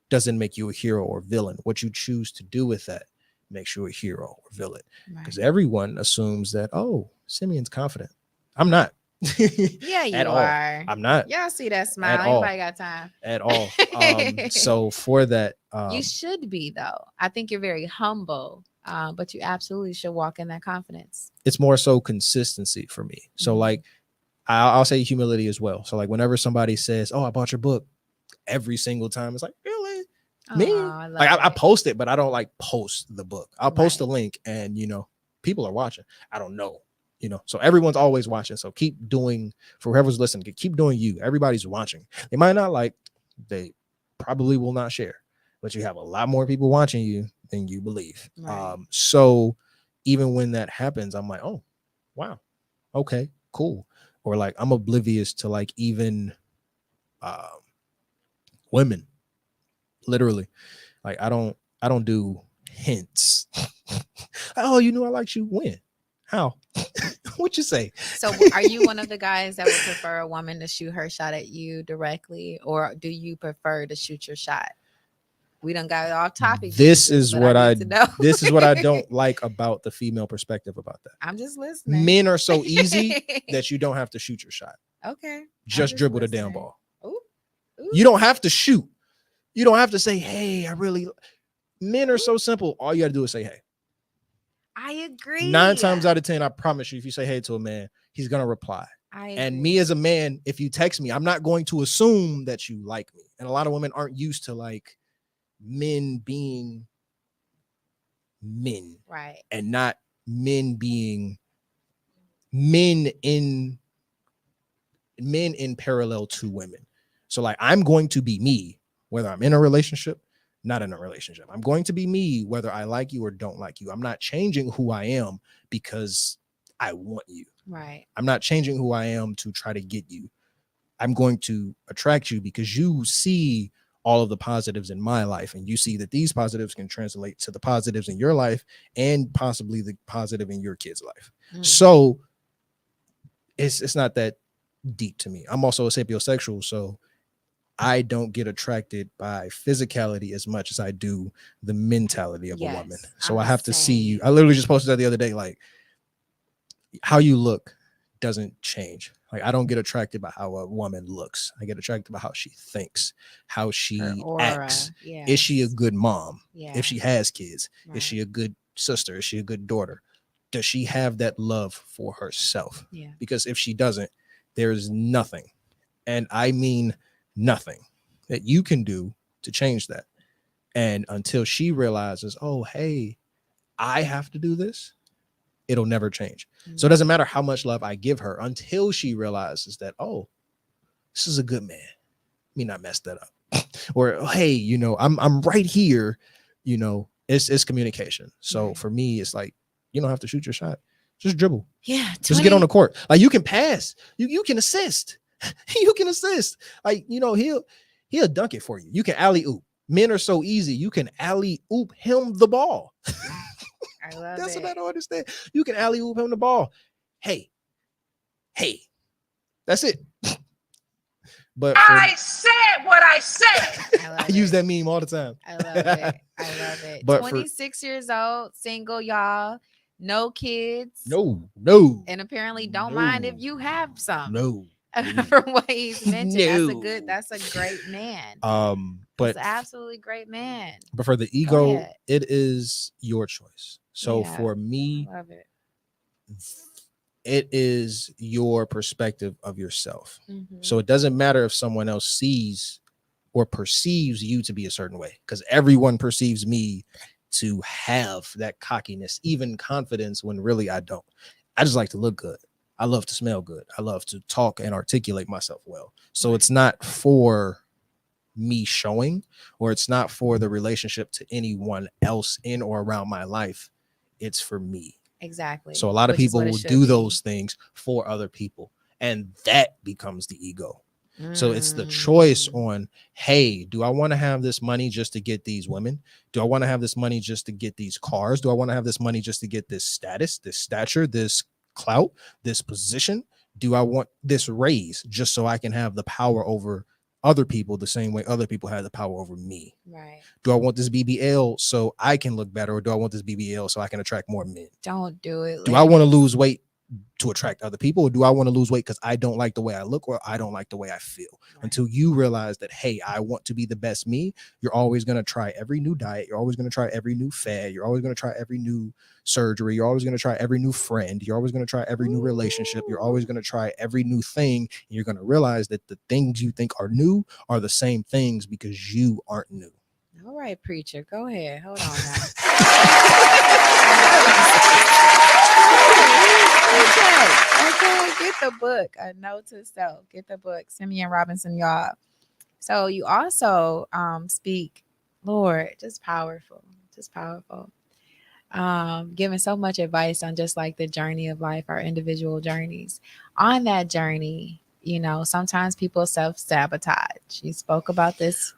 doesn't make you a hero or villain. What you choose to do with that makes you a hero or villain. Because everyone assumes that, oh, Simien's confident. I'm not. Yeah, you are. I'm not. Y'all see that smile? Anybody got time? At all. So for that, you should be, though. I think you're very humble. But you absolutely should walk in that confidence. It's more so consistency for me. So like I'll say humility as well. So like whenever somebody says, "Oh, I bought your book," every single time it's like, really? Me? Like I post it, but I don't like post the book. I'll post the link, and people are watching. I don't know, so everyone's always watching. So keep doing, for whoever's listening, keep doing you. Everybody's watching. They might not like, they probably will not share, but you have a lot more people watching you than you believe. So even when that happens, I'm like, oh, wow, okay, cool. Or like I'm oblivious to like even women, literally. Like I don't do hints. Oh, you knew I liked you when? How? What you say? So are you one of the guys that would prefer a woman to shoot her shot at you directly, or do you prefer to shoot your shot? We done got off topic. This is what I don't like about the female perspective about that. I'm just listening. Men are so easy that you don't have to shoot your shot. Okay. Just dribble the damn ball. Ooh. You don't have to shoot. You don't have to say, hey, men are so simple. All you got to do is say, hey. I agree. 9 times out of 10, I promise you, if you say hey to a man, he's going to reply. And me as a man, if you text me, I'm not going to assume that you like me. And a lot of women aren't used to like men being men. Right. And not men being men in parallel to women. So like, I'm going to be me, whether I'm in a relationship, not in a relationship. I'm going to be me, whether I like you or don't like you. I'm not changing who I am because I want you. Right. I'm not changing who I am to try to get you. I'm going to attract you because you see all of the positives in my life, and you see that these positives can translate to the positives in your life and possibly the positive in your kid's life. So it's not that deep to me. I'm also a sapiosexual, so I don't get attracted by physicality as much as I do the mentality of a woman. So I have to see you. I literally just posted that the other day, like how you look doesn't change. Like I don't get attracted by how a woman looks. I get attracted by how she thinks, how she acts. Yes. Is she a good mom? Yes. If she has kids, is she a good sister? Is she a good daughter? Does she have that love for herself? Yeah. Because if she doesn't, there is nothing, and I mean nothing, that you can do to change that. And until she realizes, oh, hey, I have to do this, it'll never change. So it doesn't matter how much love I give her until she realizes that, oh, this is a good man. Let me not mess that up. Or, oh, hey, I'm right here. It's communication. So for me, it's like, you don't have to shoot your shot. Just dribble. Yeah. Just get on the court. Like you can pass. You can assist. You can assist. Like, he'll dunk it for you. You can alley oop. Men are so easy. You can alley oop him the ball. I love That's it. what I don't understand. You can alley oop him the ball. Hey, that's it. But I said what I said. I use that meme all the time. I love it. But 26 years old, single, y'all. No kids. No. And apparently don't mind if you have some. No. From what he's mentioned. That's a great man. But it's absolutely great man. But for the ego, it is your choice. So for me, I love it. It is your perspective of yourself. So it doesn't matter if someone else sees or perceives you to be a certain way, because everyone perceives me to have that cockiness, even confidence, when really I don't. I just like to look good. I love to smell good. I love to talk and articulate myself well. So it's not for me showing, or it's not for the relationship to anyone else in or around my life. It's for me. Exactly. So a lot of people will do those things for other people, and that becomes the ego. So it's the choice on, hey, do I want to have this money just to get these women? Do I want to have this money just to get these cars? Do I want to have this money just to get this status, this stature, this clout, this position? Do I want this raise just so I can have the power over other people the same way other people have the power over me? Right. Do I want this BBL so I can look better, or do I want this BBL so I can attract more men? Don't do it. Do I want to lose weight to attract other people, or do I want to lose weight because I don't like the way I look or I don't like the way I feel? Right. Until you realize that, hey, I want to be the best me, you're always going to try every new diet. You're always going to try every new fad. You're always going to try every new surgery. You're always going to try every new friend. You're always going to try every new relationship. You're always going to try every new thing. And you're going to realize that the things you think are new are the same things because you aren't new. All right, preacher, go ahead. Hold on now. Okay, get the book, A Note to Self. Get the book, Simien Robinson, y'all. So you also speak, Lord, just powerful, giving so much advice on just like the journey of life, our individual journeys. On that journey, you know, sometimes people self-sabotage. You spoke about this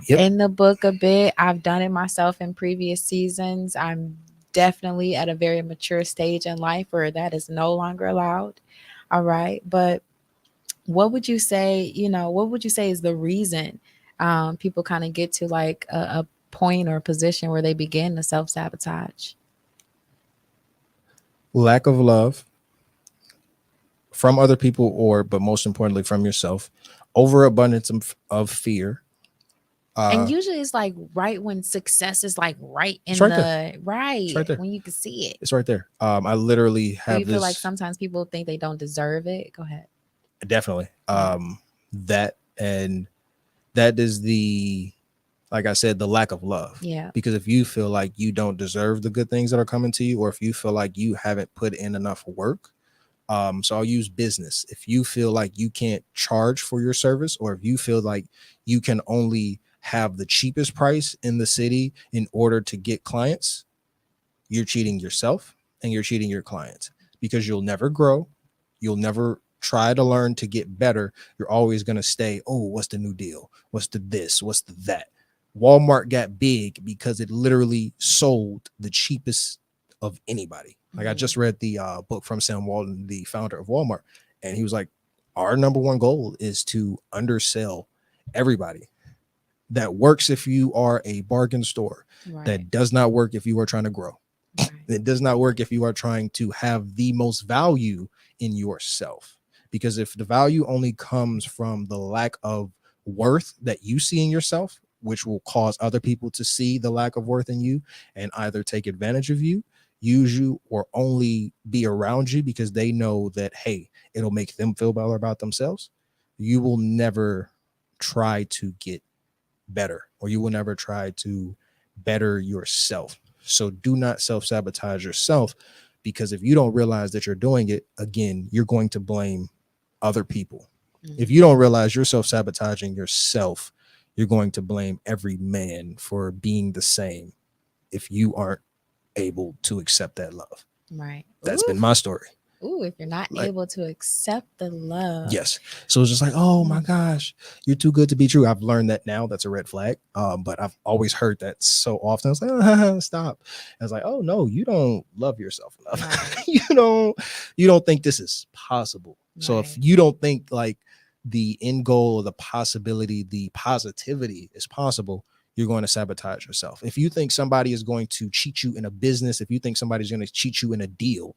in the book a bit. I've done it myself in previous seasons. I'm definitely at a very mature stage in life where that is no longer allowed. All right. But what would you say, what would you say is the reason people kind of get to like a point or a position where they begin to self-sabotage? Lack of love from other people, but most importantly from yourself. Overabundance of fear. And usually it's like right when success is like right in when you can see it. It's right there. I literally have you feel like sometimes people think they don't deserve it. Go ahead. Definitely. That is the, like I said, the lack of love. Yeah. Because if you feel like you don't deserve the good things that are coming to you, or if you feel like you haven't put in enough work, so I'll use business. If you feel like you can't charge for your service, or if you feel like you can only have the cheapest price in the city in order to get clients, you're cheating yourself and you're cheating your clients, because you'll never grow. You'll never try to learn to get better. You're always going to stay, oh, what's the new deal? What's the this? What's the that? Walmart got big because it literally sold the cheapest of anybody. Like I just read the book from Sam Walton, the founder of Walmart, and he was like, our number one goal is to undersell everybody. That works if you are a bargain store. Right. That does not work if you are trying to grow. Right. It does not work if you are trying to have the most value in yourself. Because if the value only comes from the lack of worth that you see in yourself, which will cause other people to see the lack of worth in you and either take advantage of you, use you, or only be around you because they know that, hey, it'll make them feel better about themselves, you will never try to get better, or you will never try to better yourself. So do not self-sabotage yourself, because if you don't realize that you're doing it, again, you're going to blame other people. If you don't realize you're self-sabotaging yourself, you're going to blame every man for being the same if you aren't able to accept that love. Right. That's been my story. Ooh, if you're not able to accept the love. Yes. So it's just like, oh my gosh, you're too good to be true. I've learned that now. That's a red flag. But I've always heard that so often. I was like, stop. I was like, oh no, you don't love yourself enough. Right. you don't think this is possible. Right. So if you don't think like the end goal, or the possibility, the positivity is possible, you're going to sabotage yourself. If you think somebody is going to cheat you in a business, if you think somebody's going to cheat you in a deal,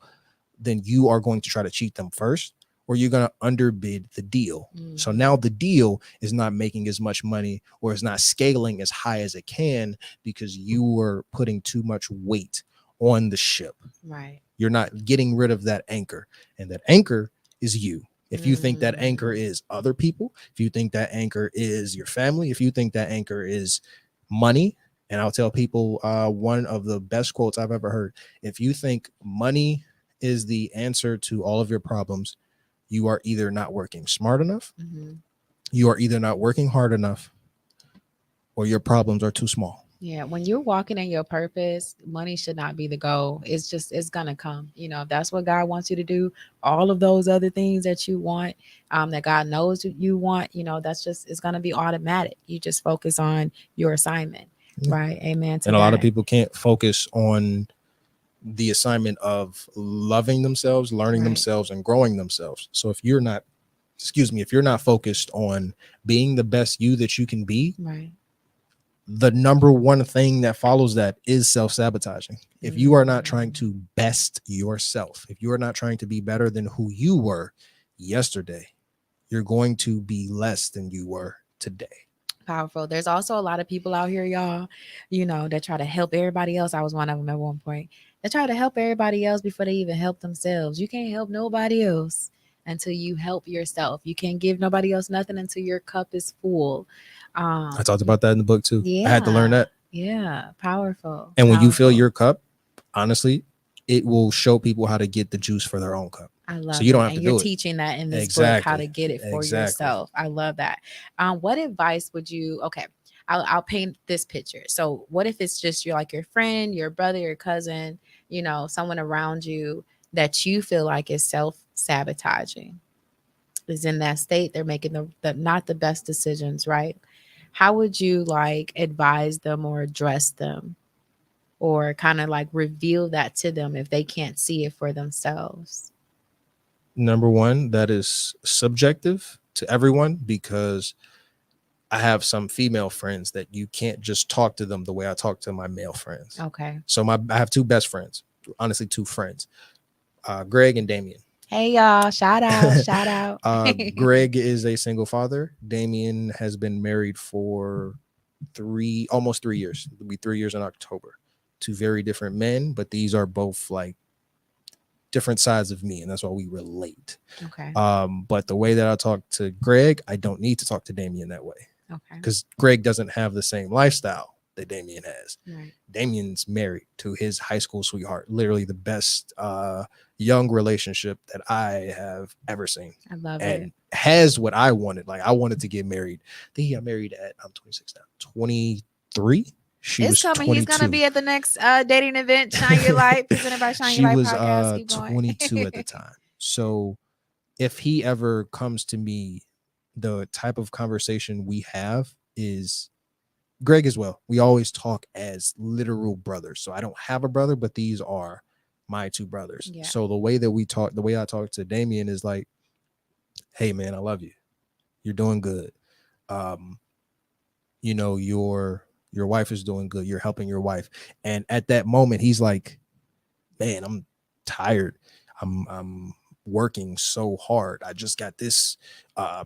then you are going to try to cheat them first, or you're going to underbid the deal. So now the deal is not making as much money, or is not scaling as high as it can, because you were putting too much weight on the ship. Right. You're not getting rid of that anchor, and that anchor is you. If you think that anchor is other people, if you think that anchor is your family, if you think that anchor is money, and I'll tell people one of the best quotes I've ever heard: if you think money is the answer to all of your problems, you are either not working smart enough, you are either not working hard enough, or your problems are too small. Yeah, when you're walking in your purpose, money should not be the goal. It's gonna come. You know, if that's what God wants you to do, all of those other things that you want, that God knows you want, you know, it's gonna be automatic. You just focus on your assignment, right? Amen. And a lot of people can't focus on the assignment of loving themselves, learning themselves, and growing themselves. So if you're not focused on being the best you that you can be, the number one thing that follows that is self-sabotaging. If you are not trying to best yourself, if you are not trying to be better than who you were yesterday, you're going to be less than you were today. Powerful. There's also a lot of people out here, y'all, that try to help everybody else. I was one of them at one point. They try to help everybody else before they even help themselves. You can't help nobody else until you help yourself. You can't give nobody else nothing until your cup is full. I talked about that in the book too. Yeah, I had to learn that. Yeah, powerful. And when you fill your cup, honestly, it will show people how to get the juice for their own cup. I love so you don't have and to you're do it. teaching that in this book, how to get it for yourself. I love that. What advice would you, okay, I'll paint this picture. So what if it's just your friend, your brother, your cousin, someone around you that you feel like is self-sabotaging, is in that state, they're making the not the best decisions, right? How would you advise them or address them, or kind of reveal that to them if they can't see it for themselves? Number one, that is subjective to everyone, because I have some female friends that you can't just talk to them the way I talk to my male friends. Okay. So I have two best friends, honestly, two friends, Greg and Damien. Hey y'all, shout out. Greg is a single father. Damien has been married for almost 3 years. It'll be 3 years in October. Two very different men, but these are both different sides of me, and that's why we relate. Okay. But the way that I talk to Greg, I don't need to talk to Damien that way. Okay. Because Greg doesn't have the same lifestyle that Damien has. Right. Damien's married to his high school sweetheart, literally the best young relationship that I have ever seen. I love it. And has what I wanted. I wanted to get married. I think he got married at, I'm 26 now, 23. She was coming. 22. He's gonna be at the next dating event, Shine Your Light, presented by Shine Your Light podcast. She was 22 at the time. So if he ever comes to me, the type of conversation we have is Greg as well. We always talk as literal brothers. So I don't have a brother, but these are my two brothers. Yeah. So the way that we talk, the way I talk to Damien is hey man, I love you. You're doing good. Your wife is doing good. You're helping your wife. And at that moment, he's like, man, I'm tired. I'm working so hard. I just got this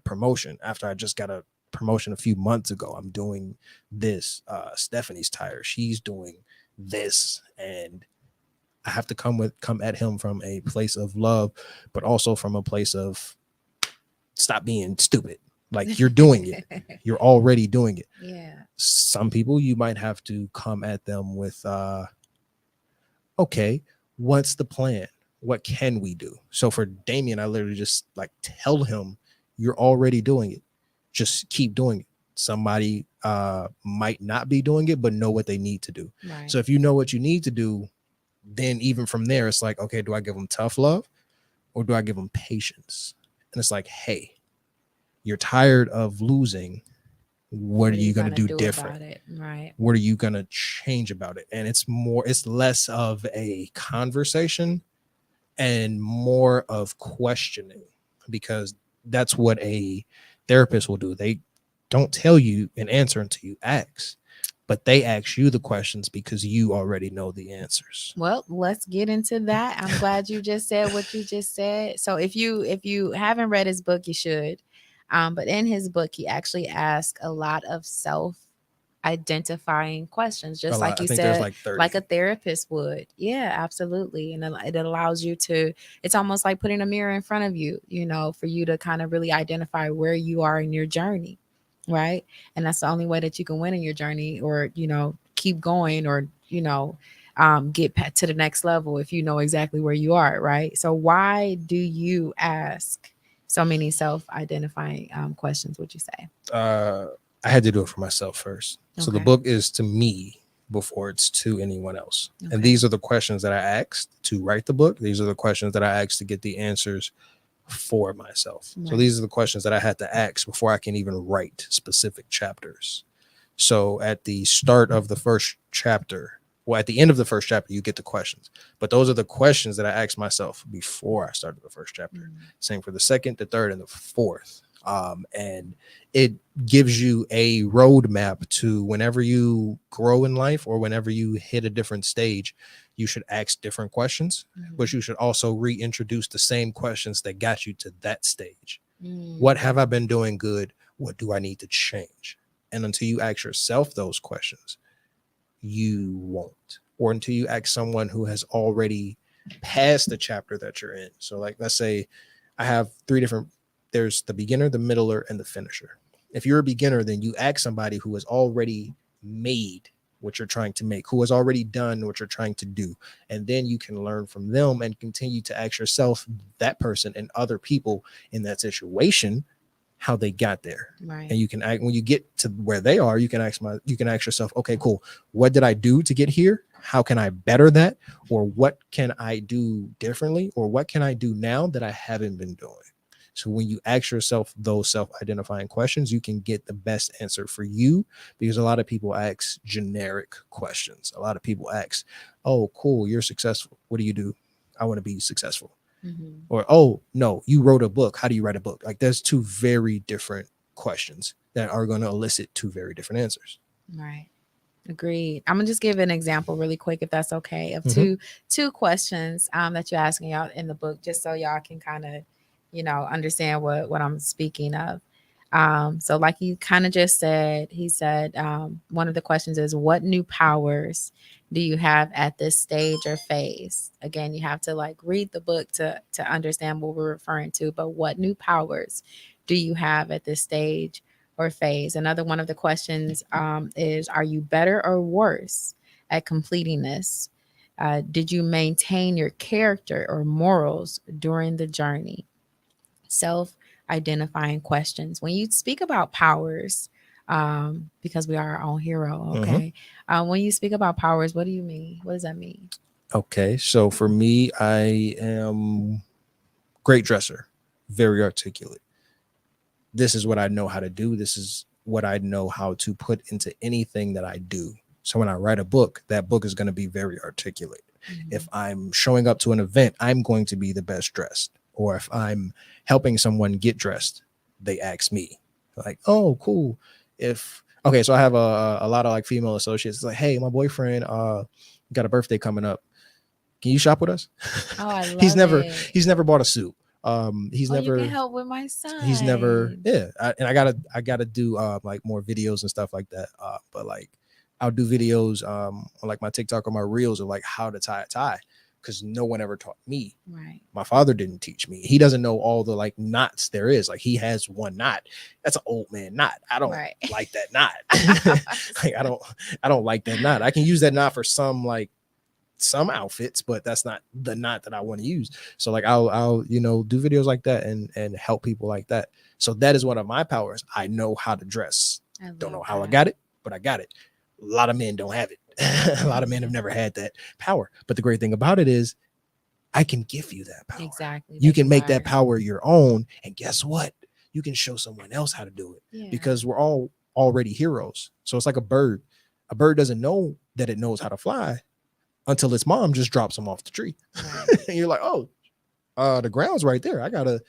promotion after I just got a promotion a few months ago. I'm doing this. Stephanie's tired. She's doing this. And I have to come at him from a place of love, but also from a place of stop being stupid. You're doing it. You're already doing it. Yeah. Some people you might have to come at them with, okay, what's the plan? What can we do? So for Damien, I literally just tell him you're already doing it. Just keep doing it. Somebody might not be doing it, but know what they need to do. Right. So if you know what you need to do, then even from there, it's okay, do I give them tough love or do I give them patience? And it's hey, you're tired of losing. What are you going to do different? About it? Right. What are you going to change about it? And it's less of a conversation and more of questioning, because that's what a therapist will do. They don't tell you an answer until you ask, but they ask you the questions because you already know the answers. Well, let's get into that. I'm glad you just said what you just said. So if you haven't read his book, you should. But in his book, he actually asks a lot of self-identifying questions, just like you said, like a therapist would. Yeah, absolutely. And it allows you to, it's almost like putting a mirror in front of you, for you to kind of really identify where you are in your journey, right? And that's the only way that you can win in your journey, or, keep going, or, get to the next level if you know exactly where you are, right? So why do you ask so many self-identifying questions, would you say? I had to do it for myself first. Okay. So the book is to me before it's to anyone else. Okay. And these are the questions that I asked to write the book. These are the questions that I asked to get the answers for myself. Right. So these are the questions that I had to ask before I can even write specific chapters. So at the start of the first chapter, at the end of the first chapter, you get the questions. But those are the questions that I asked myself before I started the first chapter. Mm-hmm. Same for the second, the third, and the fourth. And it gives you a roadmap to whenever you grow in life or whenever you hit a different stage, you should ask different questions, but you should also reintroduce the same questions that got you to that stage. What have I been doing good? What do I need to change? And until you ask yourself those questions, you won't. Or until you ask someone who has already passed the chapter that you're in. So like, let's say I have three different, there's the beginner, the middler, and the finisher. If you're a beginner, then you ask somebody who has already made what you're trying to make, who has already done what you're trying to do. And then you can learn from them and continue to ask yourself, that person and other people in that situation, how they got there. Right. And you can act, when you get to where they are, you can ask yourself, okay, cool. What did I do to get here? How can I better that? Or what can I do differently? Or what can I do now that I haven't been doing? So when you ask yourself those self-identifying questions, you can get the best answer for you, because a lot of people ask generic questions. A lot of people ask, oh, cool, you're successful. What do you do? I want to be successful. Or, oh, no, you wrote a book. How do you write a book? Like, there's two very different questions that are going to elicit two very different answers. Right. Agreed. I'm gonna just give an example really quick, if that's okay, of two questions that you're asking out in the book, just so y'all can kind of, understand what I'm speaking of. So like you kind of just said, he said, one of the questions is, what new powers do you have at this stage or phase? Again, you have to like read the book to understand what we're referring to, but what new powers do you have at this stage or phase? Another one of the questions is, are you better or worse at completing this? Did you maintain your character or morals during the journey? Self-identifying questions. When you speak about powers, because we are our own hero, okay? When you speak about powers, what do you mean? What does that mean? Okay, so for me, I am great dresser, very articulate. This is what I know how to do. This is what I know how to put into anything that I do. So when I write a book, that book is going to be very articulate. If I'm showing up to an event, I'm going to be the best dressed. Or if I'm helping someone get dressed, they ask me, like, oh, cool. Okay, so I have a lot of like female associates. It's like, hey, my boyfriend got a birthday coming up. Can you shop with us? Oh, I love he's never bought a suit. You can help with my son. He's never, I gotta do like more videos and stuff like that. But like I'll do videos on like my TikTok or my reels of like how to tie a tie, because no one ever taught me. Right. My father didn't teach me. He doesn't know all the like knots there is. Like he has one knot. That's an old man knot. I don't like that knot. Like I don't like that knot. I can use that knot for some outfits, but that's not the knot that I want to use. So like I'll do videos like that and help people like that. So that is one of my powers. I know how to dress. Don't know how I got it, but I got it. A lot of men don't have it. A lot of men have never had that power. But the great thing about it is I can give you that power. Exactly. You can make that power your own. And guess what? You can show someone else how to do it, because we're all already heroes. So it's like a bird. A bird doesn't know that it knows how to fly until its mom just drops him off the tree. Right. And you're like, oh, the ground's right there. I gotta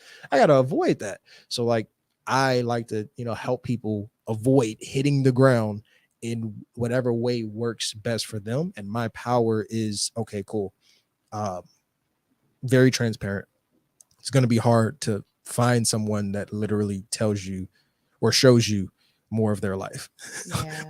avoid that. So like, I like to, help people avoid hitting the ground in whatever way works best for them. And my power is, okay, cool. Very transparent. It's going to be hard to find someone that literally tells you or shows you more of their life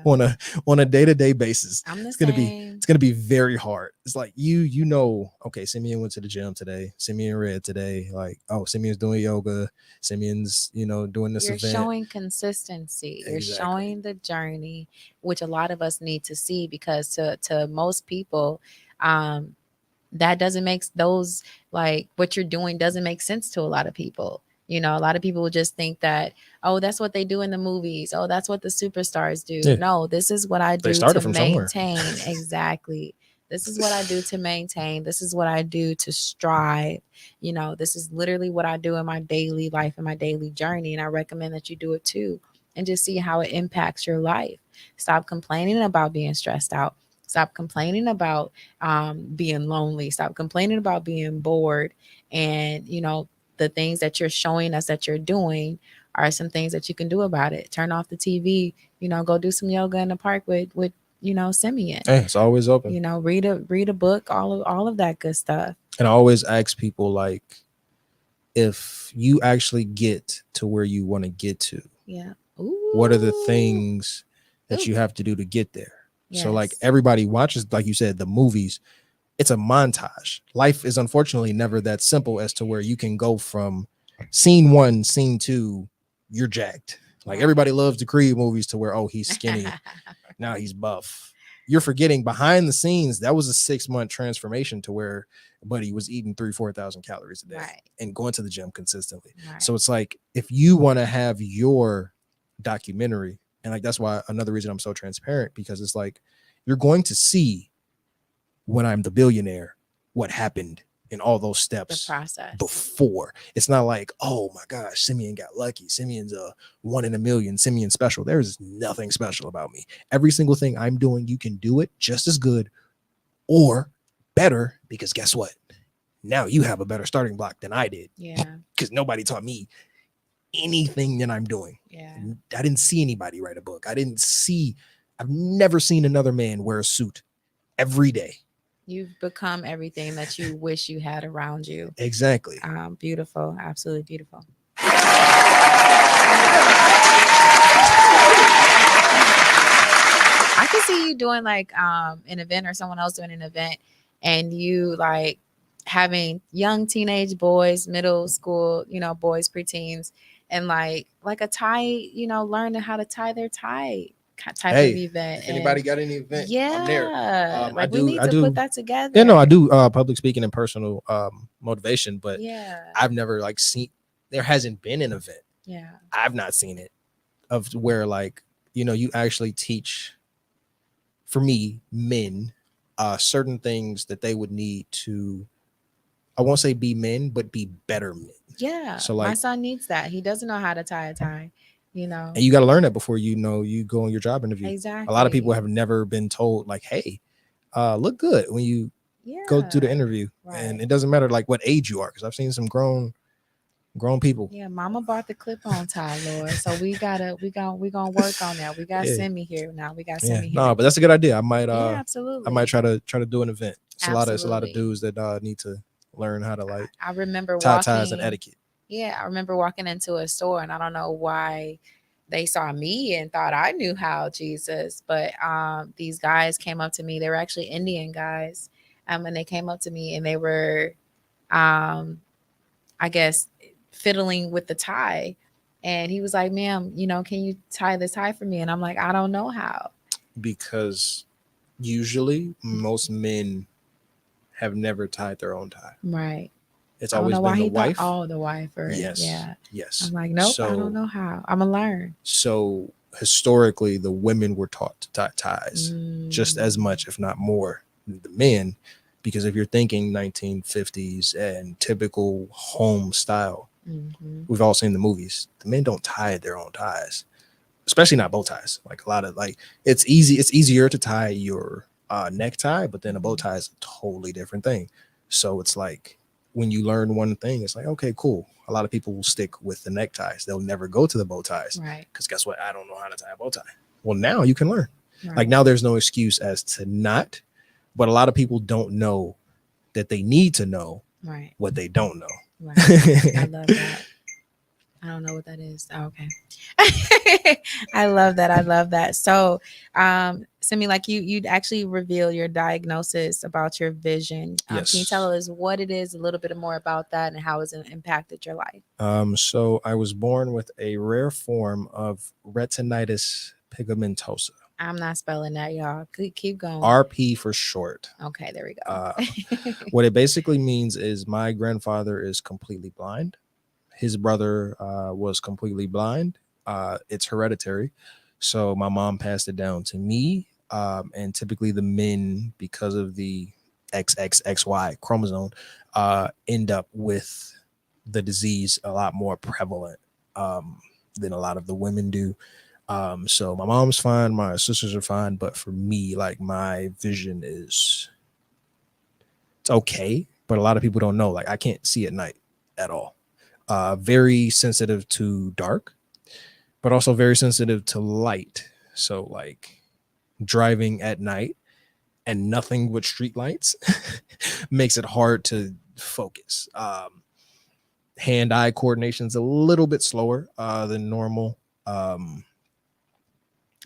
on a day-to-day basis. It's gonna be very hard. It's like okay, Simien went to the gym today. Simien read today. Like, oh, Simien's doing yoga. Simien's doing this event. You're showing consistency. Exactly. You're showing the journey, which a lot of us need to see, because to most people, that doesn't make those, like, what you're doing doesn't make sense to a lot of people. A lot of people will just think that, oh, that's what they do in the movies. Oh, that's what the superstars do. Yeah. No, this is what I do to maintain. Exactly. This is what I do to maintain. This is what I do to strive. This is literally what I do in my daily life and my daily journey. And I recommend that you do it too, and just see how it impacts your life. Stop complaining about being stressed out. Stop complaining about being lonely. Stop complaining about being bored. And, the things that you're showing us that you're doing are some things that you can do about it. Turn off the TV, go do some yoga in the park with Simien. Hey, it's always open. Read a book, all of that good stuff. And I always ask people, like, if you actually get to where you want to get to, yeah, what are the things that you have to do to get there? Yes. So like everybody watches, like you said, the movies, it's a montage. Life is unfortunately never that simple as to where you can go from scene 1, scene 2, you're jacked. Like everybody loves the Creed movies to where, oh, he's skinny. Now he's buff. You're forgetting behind the scenes, that was a 6-month transformation to where buddy was eating 3,000-4,000 calories a day and going to the gym consistently. So it's like, if you want to have your documentary, and like, that's why another reason I'm so transparent, because it's like, you're going to see when I'm the billionaire, what happened in all those steps, the process before. It's not like, oh my gosh, Simien got lucky. Simien's a 1 in a million, Simien special. There's nothing special about me. Every single thing I'm doing, you can do it just as good or better, because guess what? Now you have a better starting block than I did. Yeah. Because nobody taught me anything that I'm doing. Yeah. I didn't see anybody write a book. I've never seen another man wear a suit every day. You've become everything that you wish you had around you. Exactly. Beautiful. Absolutely beautiful. I can see you doing like an event, or someone else doing an event, and you like having young teenage boys, middle school, boys, preteens, and like a tie, learning how to tie their tie type of event. If anybody got any event, I'm there. We need to put that together. Yeah, no, I do public speaking and personal motivation, but yeah, I've never like seen, there hasn't been an event. Yeah, I've not seen it of where like, you actually teach, for me, men certain things that they would need to, I won't say be men, but be better men. Yeah. So like, my son needs that. He doesn't know how to tie a tie. And you got to learn that before you go on your job interview. Exactly. A lot of people have never been told like, hey, look good when you go to the interview. Right. And it doesn't matter like what age you are, because I've seen some grown people. Yeah, mama bought the clip-on tie, Lord. So we gonna work on that. We got Simi here now. We got Simi here. No, but that's a good idea. I might absolutely. I might try to do an event. It's a lot of dudes that need to learn how to like I remember tie ties and etiquette. Yeah, I remember walking into a store, and I don't know why they saw me and thought I knew how, Jesus. But these guys came up to me. They were actually Indian guys. And they came up to me, and they were, I guess, fiddling with the tie. And he was like, ma'am, can you tie this tie for me? And I'm like, I don't know how. Because usually most men have never tied their own tie. Right. It's always been the wife. The wife. Or, yes. Yeah. Yes. I'm like, nope, I don't know how. I'm going to learn. So historically, the women were taught to tie ties just as much, if not more, than the men. Because if you're thinking 1950s and typical home style, we've all seen the movies. The men don't tie their own ties, especially not bow ties. Like a lot of it's easier to tie your necktie, but then a bow tie is a totally different thing. So it's like, when you learn one thing, it's like, okay, cool. A lot of people will stick with the neckties. They'll never go to the bow ties. Right. Because guess what? I don't know how to tie a bow tie. Well, now you can learn. Right. Like now there's no excuse as to not, but a lot of people don't know that they need to know what they don't know. Right. I love that. I don't know what that is. Oh, okay. I love that. So, Simi, like you'd actually reveal your diagnosis about your vision. Yes. Can you tell us what it is, a little bit more about that, and how it's impacted your life? So I was born with a rare form of retinitis pigmentosa. I'm not spelling that, y'all. Keep going. RP for short. Okay, there we go. What it basically means is my grandfather is completely blind. His brother was completely blind. It's hereditary. So my mom passed it down to me. And typically the men, because of the XXXY chromosome, end up with the disease a lot more prevalent than a lot of the women do. So my mom's fine, my sisters are fine, but for me, like my vision it's okay, but a lot of people don't know. Like I can't see at night at all. Very sensitive to dark. but also very sensitive to light. So like driving at night and nothing with street lights makes it hard to focus. Hand-eye coordination is a little bit slower than normal. Is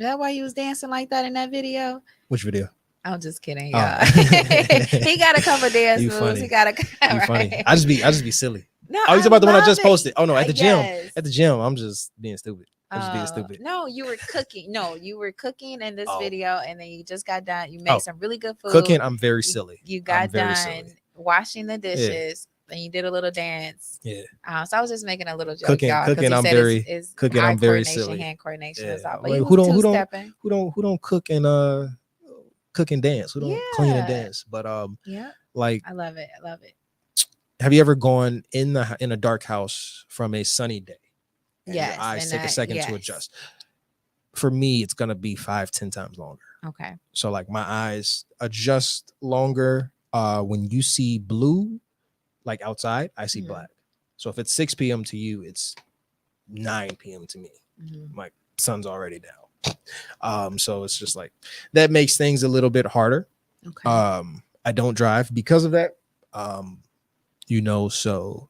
that why you was dancing like that in that video? Which video? I'm just kidding, Oh. y'all. He got a couple dance You moves. funny. He got a. You Right. funny. I just be silly. No, Oh, you talking about the one I love just it. posted? Oh no, at the gym. Yes. At the gym, I'm just being stupid. I'm just being Oh, stupid. no, you were cooking. No, you were cooking in this Oh. video, and then you just got done. You made some really good food. Cooking, I'm very silly. You got I'm very done silly. washing the dishes, and you did a little dance. Yeah. So I was just making a little joke, Cooking, y'all, 'cause cooking, you I'm said very it's cooking. eye I'm very coordination, silly. hand coordination Yeah. is all. But Like, you who was don't two-stepping. who don't cook and cook and dance? Who don't clean and Yeah. dance? But Yeah, like, I love it. I love it. have you ever gone in a dark house from a sunny day? And Yes, your eyes and take a that- second to yes. adjust. For me, it's gonna be 5-10 times longer. Okay. So like my eyes adjust longer. When you see blue, like outside, I see Mhm. black. So if it's 6 p.m. to you, it's 9 p.m. to me. Mhm. My sun's already down. So it's just like that makes things a little bit harder. Okay. I don't drive because of that. So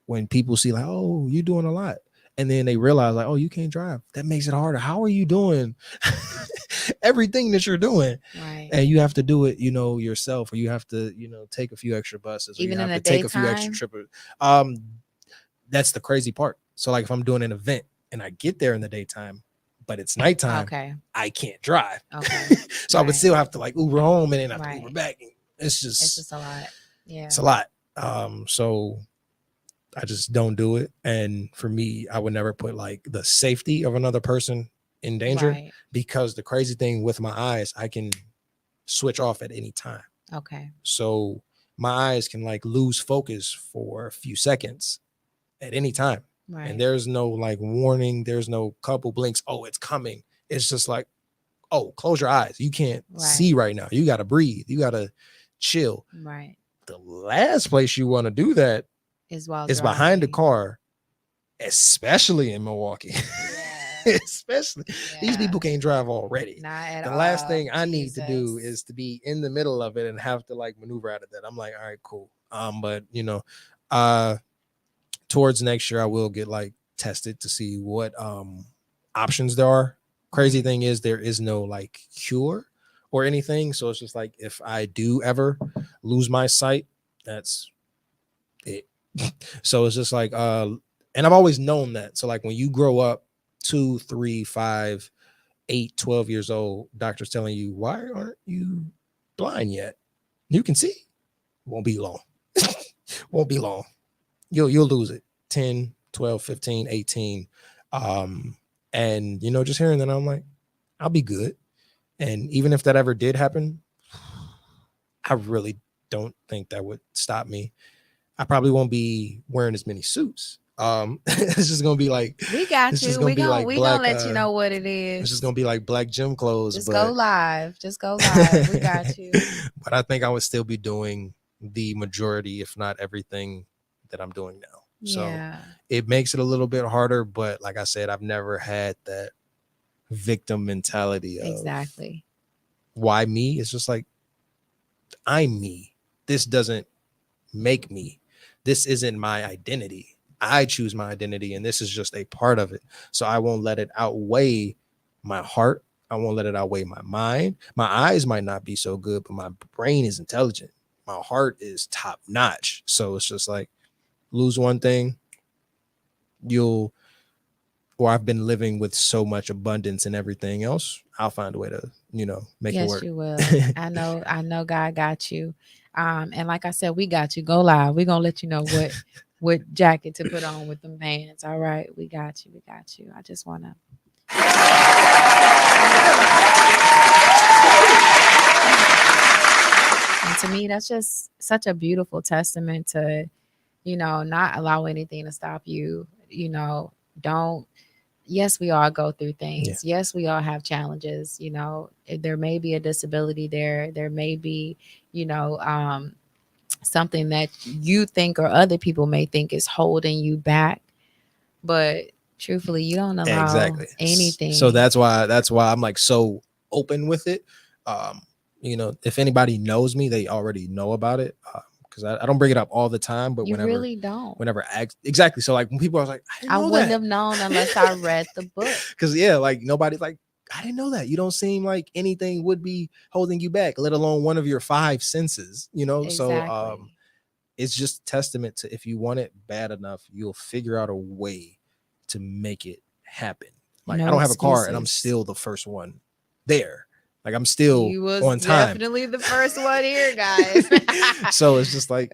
when people see like, oh, you're doing a lot, and then they realize like, oh, you can't drive, that makes it harder. How are you doing everything that you're doing? Right. And you have to do it, yourself, or you have to, take a few extra buses, or Even you in have the to take a few extra daytime? trips. That's the crazy part. So like if I'm doing an event and I get there in the daytime, but it's nighttime, Okay. I can't drive. Okay. So I would Right. still have to like Uber home and then have to Right. Uber back. It's It's just a lot. Yeah. it's a lot. So I just don't do it. And for me, I would never put like the safety of another person in danger, Right. because the crazy thing with my eyes, I can switch off at any time. Okay. So my eyes can like lose focus for a few seconds at any time. Right. And there's no like warning. There's no couple blinks. Oh, it's coming. It's just like, oh, close your eyes. You can't see right now. You got to breathe. You got to chill. Right. The last place you want to do that Is while is behind the driving. car, especially in Milwaukee. Yeah. Especially these Yeah. people can't drive already. Not at The all. last thing I need to do Jesus. is to be in the middle of it and have to like maneuver out of that. I'm like, all right, cool. But towards next year I will get like tested to see what options there are. Crazy thing is there is no like cure or anything. So it's just like if I do ever lose my sight, that's it. So it's just like and I've always known that. So like when you grow up 2, 3, 5, 8, 12 years old, doctors telling you, why aren't you blind yet? You can see. Won't be long. Won't be long. You'll lose it. 10, 12, 15, 18. And just hearing that, I'm like, I'll be good. And even if that ever did happen, I really don't think that would stop me. I probably won't be wearing as many suits. It's just gonna be like, We got it's you. just gonna We be gonna like we black, gonna let you know what it is. it's just gonna be like black gym clothes. Just but, go live. Just go live. We got you. But I think I would still be doing the majority, if not everything, that I'm doing now. So Yeah. it makes it a little bit harder. But like I said, I've never had that victim mentality of Exactly. why me. It's just like, I'm me. This doesn't make me. This isn't my identity. I choose my identity, and this is just a part of it. So I won't let it outweigh my heart. I won't let it outweigh my mind. My eyes might not be so good, but my brain is intelligent. My heart is top notch. So it's just like, lose one thing, I've been living with so much abundance and everything else, I'll find a way to, make it work. Yes, you will. I know God got you. And like I said, we got you. Go live. We're gonna let you know what jacket to put on with them pants. All right. We got you. I just wanna and to me, that's just such a beautiful testament to, not allow anything to stop you. Don't yes, we all go through things. Yeah. Yes, we all have challenges. There may be a disability there. There may be, something that you think or other people may think is holding you back. But Truthfully, you don't allow Exactly. anything. So that's why I'm like so open with it. You know, if anybody knows me, they already know about it. Because I don't bring it up all the time, but you really don't. whenever exactly. So like when people are like, I know wouldn't that. have known unless I read the book. Because yeah, like nobody's like, I didn't know that. You don't seem like anything would be holding you back, let alone one of your 5 senses, you know? Exactly. So it's just testament to, if you want it bad enough, you'll figure out a way to make it happen. Like, No I don't have a car and I'm excuses. still the first one there. Like, I'm still You was on time. definitely the first one here, guys. So it's just like,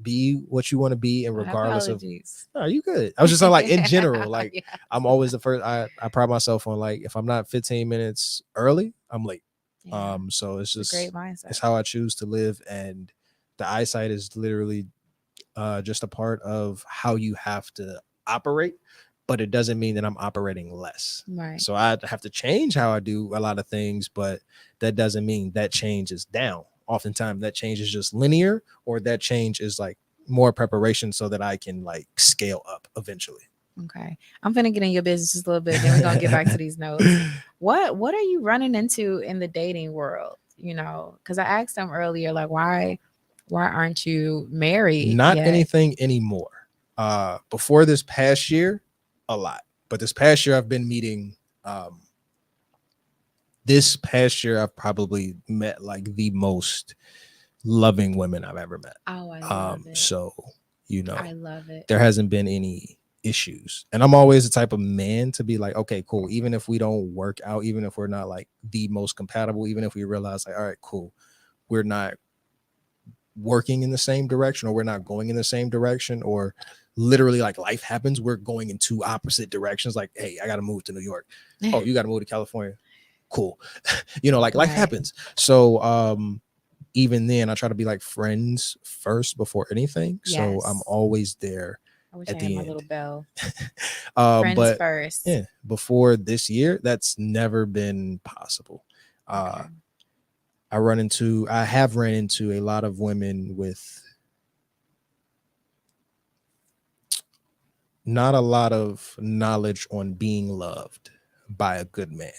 be what you want to be, and My regardless of, apologies. no, you good. I was just saying, like, in general, like Yeah. I'm always the first. I pride myself on, like, if I'm not 15 minutes early, I'm late. Yeah. So it's It's a just, great mindset. it's how I choose to live, and the eyesight is literally just a part of how you have to operate, but it doesn't mean that I'm operating less. Right. So I have to change how I do a lot of things, but that doesn't mean that change is down. Oftentimes that change is just linear, or that change is like more preparation so that I can like scale up eventually. Okay. I'm gonna get in your business just a little bit, then we're gonna get back to these notes. What are you running into in the dating world? You know, because I asked them earlier, like, why aren't you married? Not yet? anything anymore. Before this past year, a lot. But this past year I've been meeting this past year I've probably met like the most loving women I've ever met. Oh, I love it. So, you know, I love it. there hasn't been any issues. And I'm always the type of man to be like, okay, cool. Even if we don't work out, even if we're not like the most compatible, even if we realize like, all right, cool, we're not working in the same direction, or we're not going in the same direction, or literally like life happens, we're going in 2 opposite directions. Like, hey, I got to move to New York. Oh, you got to move to California. Cool. You know, like life happens. So, even then I try to be like friends first before anything. Yes. So I'm always there. I wish at I the had my end. little bell. Friends Friends first. Yeah, before this year, that's never been possible. Okay. I have ran into a lot of women with not a lot of knowledge on being loved by a good man.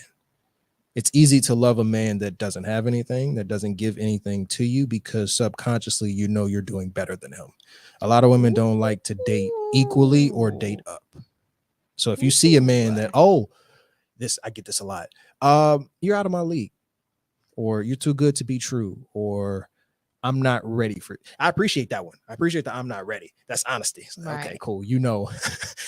It's easy to love a man that doesn't have anything, that doesn't give anything to you, because subconsciously you know you're doing better than him. A lot of women don't like to date equally or date up. So if you see a man that, I get this a lot. You're out of my league, or you're too good to be true, or I'm not ready for it. I appreciate that one. I appreciate that I'm not ready. That's honesty. Like, okay, cool. You know,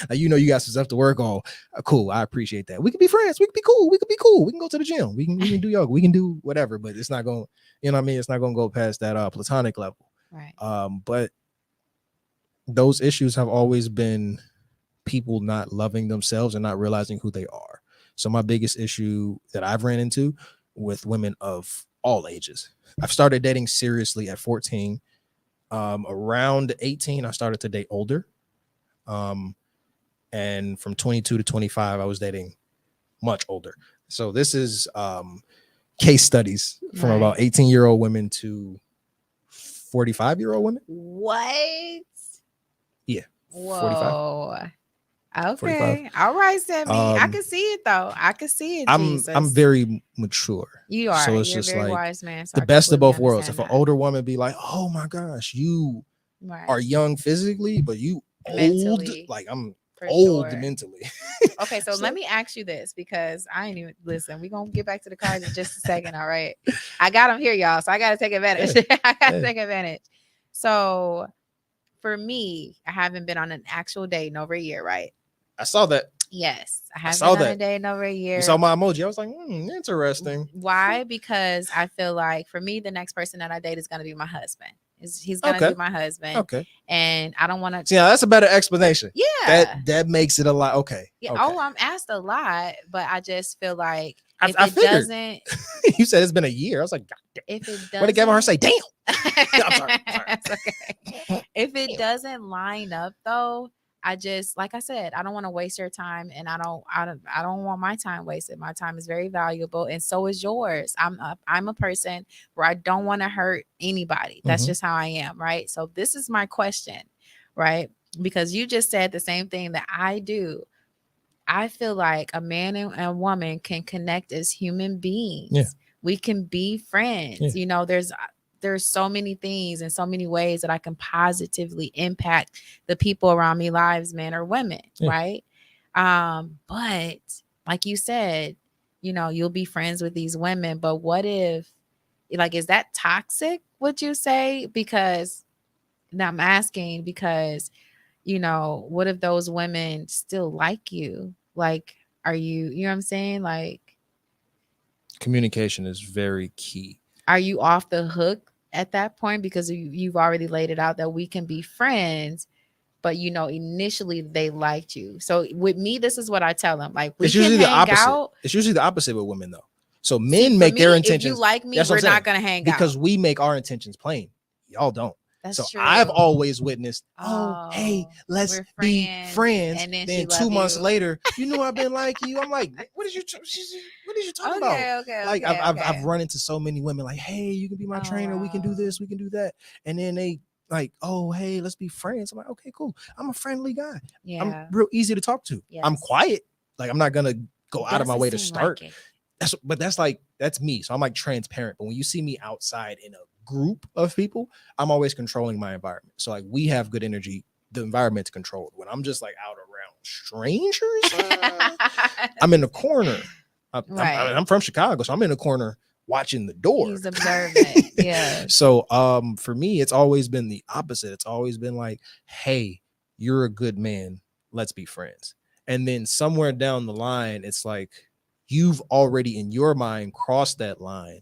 you got some stuff to work on. Cool. I appreciate that. We could be friends. We could be cool. We could be cool. We can go to the gym. We can do yoga. We can do whatever, but it's not going, you know what I mean? It's not going to go past that platonic level. Right. But those issues have always been people not loving themselves and not realizing who they are. So my biggest issue that I've ran into with women of all ages, I've started dating seriously at 14. Around 18, I started to date older. And from 22 to 25, I was dating much older. So this is case studies from about 18-year-old women to 45-year-old women. What? Yeah. Whoa. 45. Okay. 45. All right, Sammy. I can see it though. I can see it. I'm very mature. You are. So it's You're just a very like wise man. So the best of both worlds. If an older woman be like, oh my gosh, you are young physically, but you mentally, old. Like I'm old mentally. Okay, so let me ask you this, because I ain't even listen. We're gonna get back to the cards in just a second. All right. I got them here, y'all. So I gotta take advantage. I gotta take advantage. So for me, I haven't been on an actual date in over a year, right? I saw that. Yes, I haven't been on a date in over a year. You saw my emoji. I was like, interesting. Why? Because I feel like for me, the next person that I date is gonna be my husband. He's gonna be my husband. Okay. And I don't want to. Yeah, that's a better explanation. Yeah. That makes it a lot. Okay. Yeah. Okay. Oh, I'm asked a lot, but I just feel like if I it doesn't. You said it's been a year. I was like, God damn. If it doesn't. What did Gavin Hart say? Damn. I'm sorry. It's okay. If it doesn't line up though, I just, like I said, I don't want to waste your time, and I don't want my time wasted. My time is very valuable, and so is yours. I'm a person where I don't want to hurt anybody. That's just how I am, right? So this is my question, right? Because you just said the same thing that I do. I feel like a man and a woman can connect as human beings. Yeah. We can be friends. Yeah. You know, there's so many things and so many ways that I can positively impact the people around me lives, men or women, Yeah. right? But like you said, you know, you'll be friends with these women, but what if, like, is that toxic, would you say? Because now I'm asking because, you know, what if those women still like you? Like, are you know what I'm saying? Like, Communication is very key. are you off the hook at that point? Because you've already laid it out that we can be friends, but you know, initially they liked you. So with me, this is what I tell them. Like, we It's can usually the hang opposite. out. It's usually the opposite with women, though. So See, men for make their me, intentions. if you like me, That's what we're I'm saying. not gonna hang Because out. we make our intentions plain. Y'all don't. That's So true. I've always witnessed, hey, Oh, let's we're be friends, friends. and then Then she 2 love months you. later, you know, I've been like you. I'm like, what is you talking about? Okay, Like okay, I've run into so many women like, hey, you can be my Oh, trainer. We can do wow. this. We can do that. And then they like, oh, hey, let's be friends. I'm like, okay, cool. I'm a friendly guy. Yeah. I'm real easy to talk to. I'm Yes. quiet. Like, I'm not gonna go out of my Doesn't way to seem start. like it. That's me. So I'm like transparent. But when you see me outside in a group of people, I'm always controlling my environment. So like we have good energy. The environment's controlled. When I'm just like out around strangers, I'm in the corner. Right. I'm from Chicago, so I'm in the corner watching the door. He's observant. Yeah. So for me, it's always been the opposite. It's always been like, hey, you're a good man. Let's be friends. And then somewhere down the line, it's like you've already in your mind crossed that line.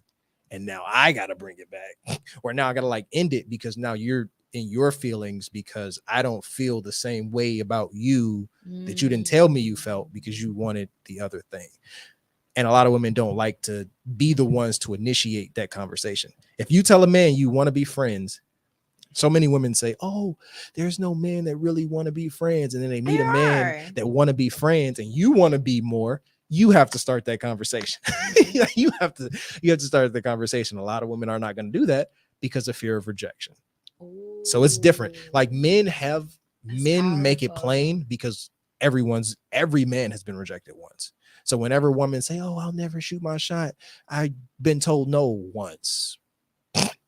And now I got to bring it back, or now I got to like end it because now you're in your feelings because I don't feel the same way about you that you didn't tell me you felt because you wanted the other thing. And a lot of women don't like to be the ones to initiate that conversation. If you tell a man you want to be friends, so many women say, oh, there's no men that really want to be friends. And then they meet a man that want to be friends and you want to be more. You have to start that conversation. you have to start the conversation. A lot of women are not going to do that because of fear of rejection. Ooh. So it's different. Like men make it plain because every man has been rejected once. So whenever women say, oh, I'll never shoot my shot, I've been told no once.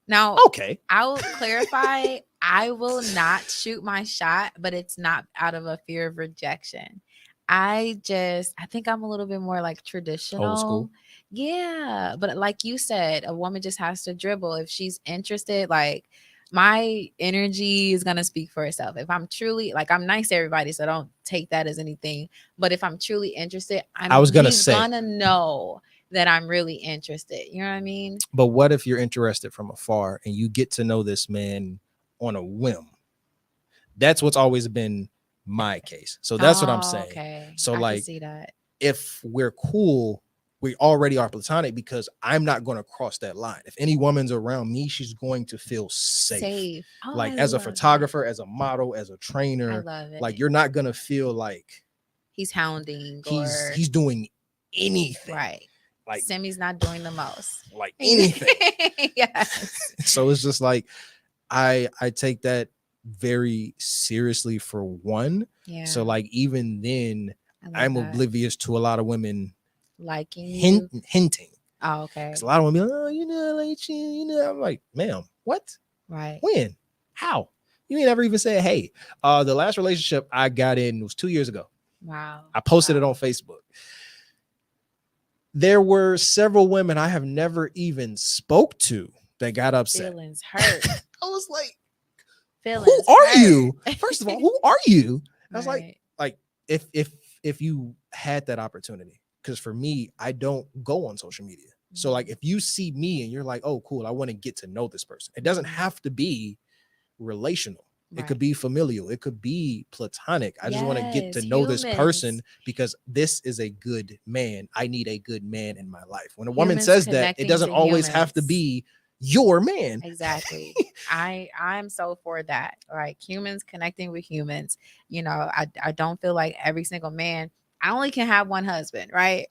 Now, okay, I'll clarify. I will not shoot my shot, but it's not out of a fear of rejection. I think I'm a little bit more like traditional. Old school. Yeah. But like you said, a woman just has to dribble. If she's interested, like my energy is going to speak for itself. If I'm truly like, I'm nice to everybody, so don't take that as anything. But if I'm truly interested, he's gonna know that I'm really interested. You know what I mean? But what if you're interested from afar and you get to know this man on a whim? That's what's always been my case. So that's what I'm saying. Okay. So I like, can see that. If we're cool, we already are platonic because I'm not going to cross that line. If any woman's around me, she's going to feel safe. Oh, like as a photographer, as a model, as a trainer, I love it. Like you're not going to feel like he's hounding he's doing anything. Right. Like Simi's not doing the most. Like anything. Yes. So it's just like I take that very seriously for one. Yeah. So like even then I'm oblivious to a lot of women liking hinting. Oh, okay. Because a lot of women be like, oh, I'm like, ma'am, what? Right. When? How? You ain't never even said, hey. The last relationship I got in was 2 years ago. Wow. I posted it on Facebook. There were several women I have never even spoke to that got upset. Feelings hurt. I was like, feelings who are you? First of all, who are you? I was like if you had that opportunity, because for me, I don't go on social media. Mm-hmm. So like if you see me and you're like, oh, cool, I want to get to know this person. It doesn't have to be relational. Right. It could be familial. It could be platonic. I just want to get to know this person because this is a good man. I need a good man in my life. When a woman says that, it doesn't always have to be your man. Exactly. I'm so for that. Like humans connecting with humans. You know, I don't feel like every single man, I only can have one husband, right?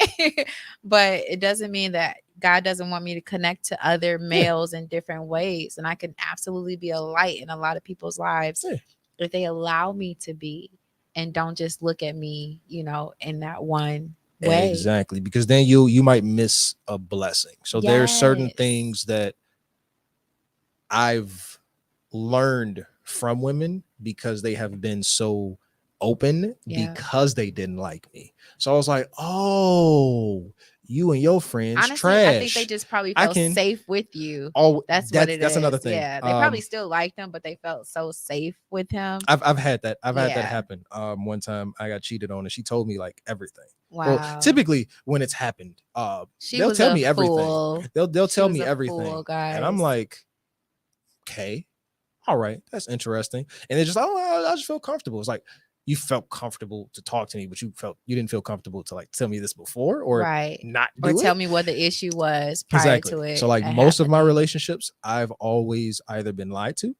But it doesn't mean that God doesn't want me to connect to other males in different ways. And I can absolutely be a light in a lot of people's lives if they allow me to be. and don't just look at me, in that one way. Exactly, because then you might miss a blessing. So there's certain Yes. things that I've learned from women because they have been so open Yeah. because they didn't like me. So I was like, oh, you and your friends Honestly, trash. I think they just probably felt safe with you. Oh, That's what it is. That's another thing. Yeah, they probably still liked him, but they felt so safe with him. I've had that. I've had that Yeah. happen. One time I got cheated on and she told me like everything. Wow. Well, typically when it's happened, She they'll was tell a me everything. fool. They'll She tell was me a everything. fool, guys. And I'm like, okay, all right, that's interesting. And they're just, oh, I just feel comfortable. It's like, you felt comfortable to talk to me, but you didn't feel comfortable to like tell me this before or right. not or do tell it. me what the issue was prior Exactly. to it. So like most of my happening. relationships, I've always either been lied to,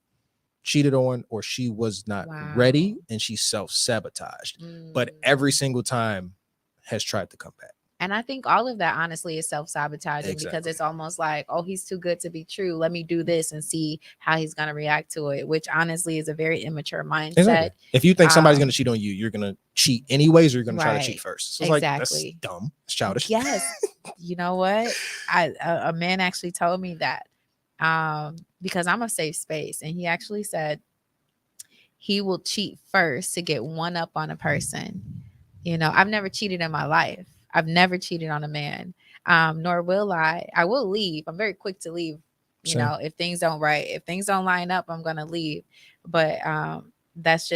cheated on, or she was not Wow. ready and she self-sabotaged. But every single time has tried to come back. And I think all of that honestly is self-sabotaging because Exactly. it's almost like, oh, he's too good to be true. Let me do this and see how he's going to react to it, which honestly is a very immature mindset. Exactly. If you think somebody's going to cheat on you, you're going to cheat anyways, or you're going to try to right. cheat first. So it's Exactly. like, that's dumb. It's childish. Yes. You know what? A man actually told me that because I'm a safe space. And he actually said he will cheat first to get one up on a person. I've never cheated in my life. I've never cheated on a man, nor will I. I will leave. I'm very quick to leave. If things don't line up, I'm gonna leave. But that's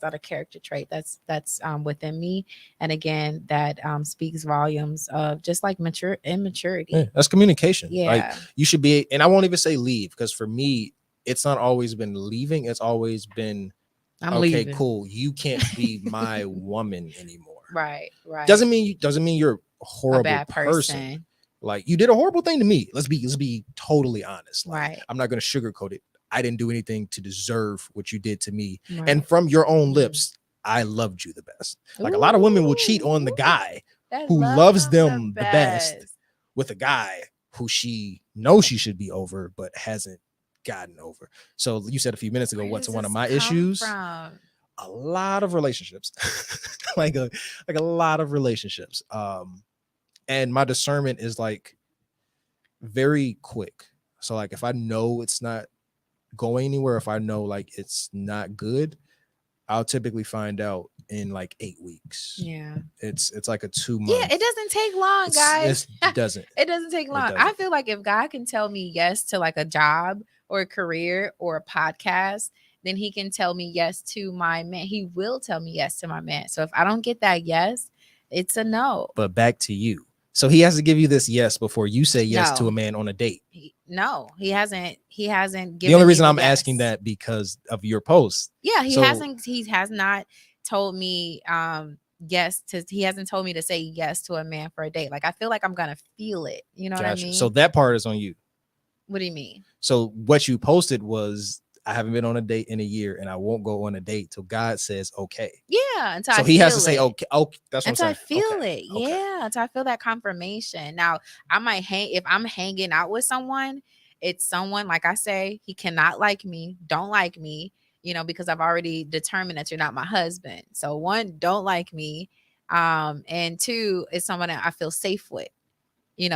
not a character trait. That's within me. And again, that speaks volumes of just like immaturity. Yeah, that's communication. Yeah. Like you should be, and I won't even say leave because for me, it's not always been leaving. It's always been, I'm okay, leaving. Cool. You can't be my woman anymore. Right. Doesn't mean you're a horrible a bad person. Like you did a horrible thing to me. Let's be totally honest. Like, right. I'm not going to sugarcoat it. I didn't do anything to deserve what you did to me. Right. And from your own lips, I loved you the best. Like a lot of women will cheat on the guy who loves them the best with a guy who she knows she should be over, but hasn't gotten over. So you said a few minutes ago, what's one of my issues? A lot of relationships, like a lot of relationships. And my discernment is like very quick. So like if I know it's not going anywhere, if I know like it's not good, I'll typically find out in like 8 weeks. Yeah. It's like a 2 month. Yeah, it doesn't take long, guys. It doesn't. It doesn't take long. I feel like if God can tell me yes to like a job or a career or a podcast, then he can tell me yes to my man. He will tell me yes to my man. So if I don't get that yes, it's a no. But back to you. So he has to give you this yes before you say yes to a man on a date. No, he hasn't. He hasn't given. The only reason I'm asking that because of your post. Yeah, he hasn't. He has not told me yes to. He hasn't told me to say yes to a man for a date. Like I feel like I'm gonna feel it. You know what I mean? So that part is on you. What do you mean? So what you posted was, I haven't been on a date in a year, and I won't go on a date till God says okay. Yeah, so he has to say okay. Okay, that's what until I'm saying. I feel it. Okay. Yeah, until I feel that confirmation. Now I might if I'm hanging out with someone, it's someone like I say, he cannot like me, don't like me, because I've already determined that you're not my husband. So 1, don't like me, and 2, is someone that I feel safe with,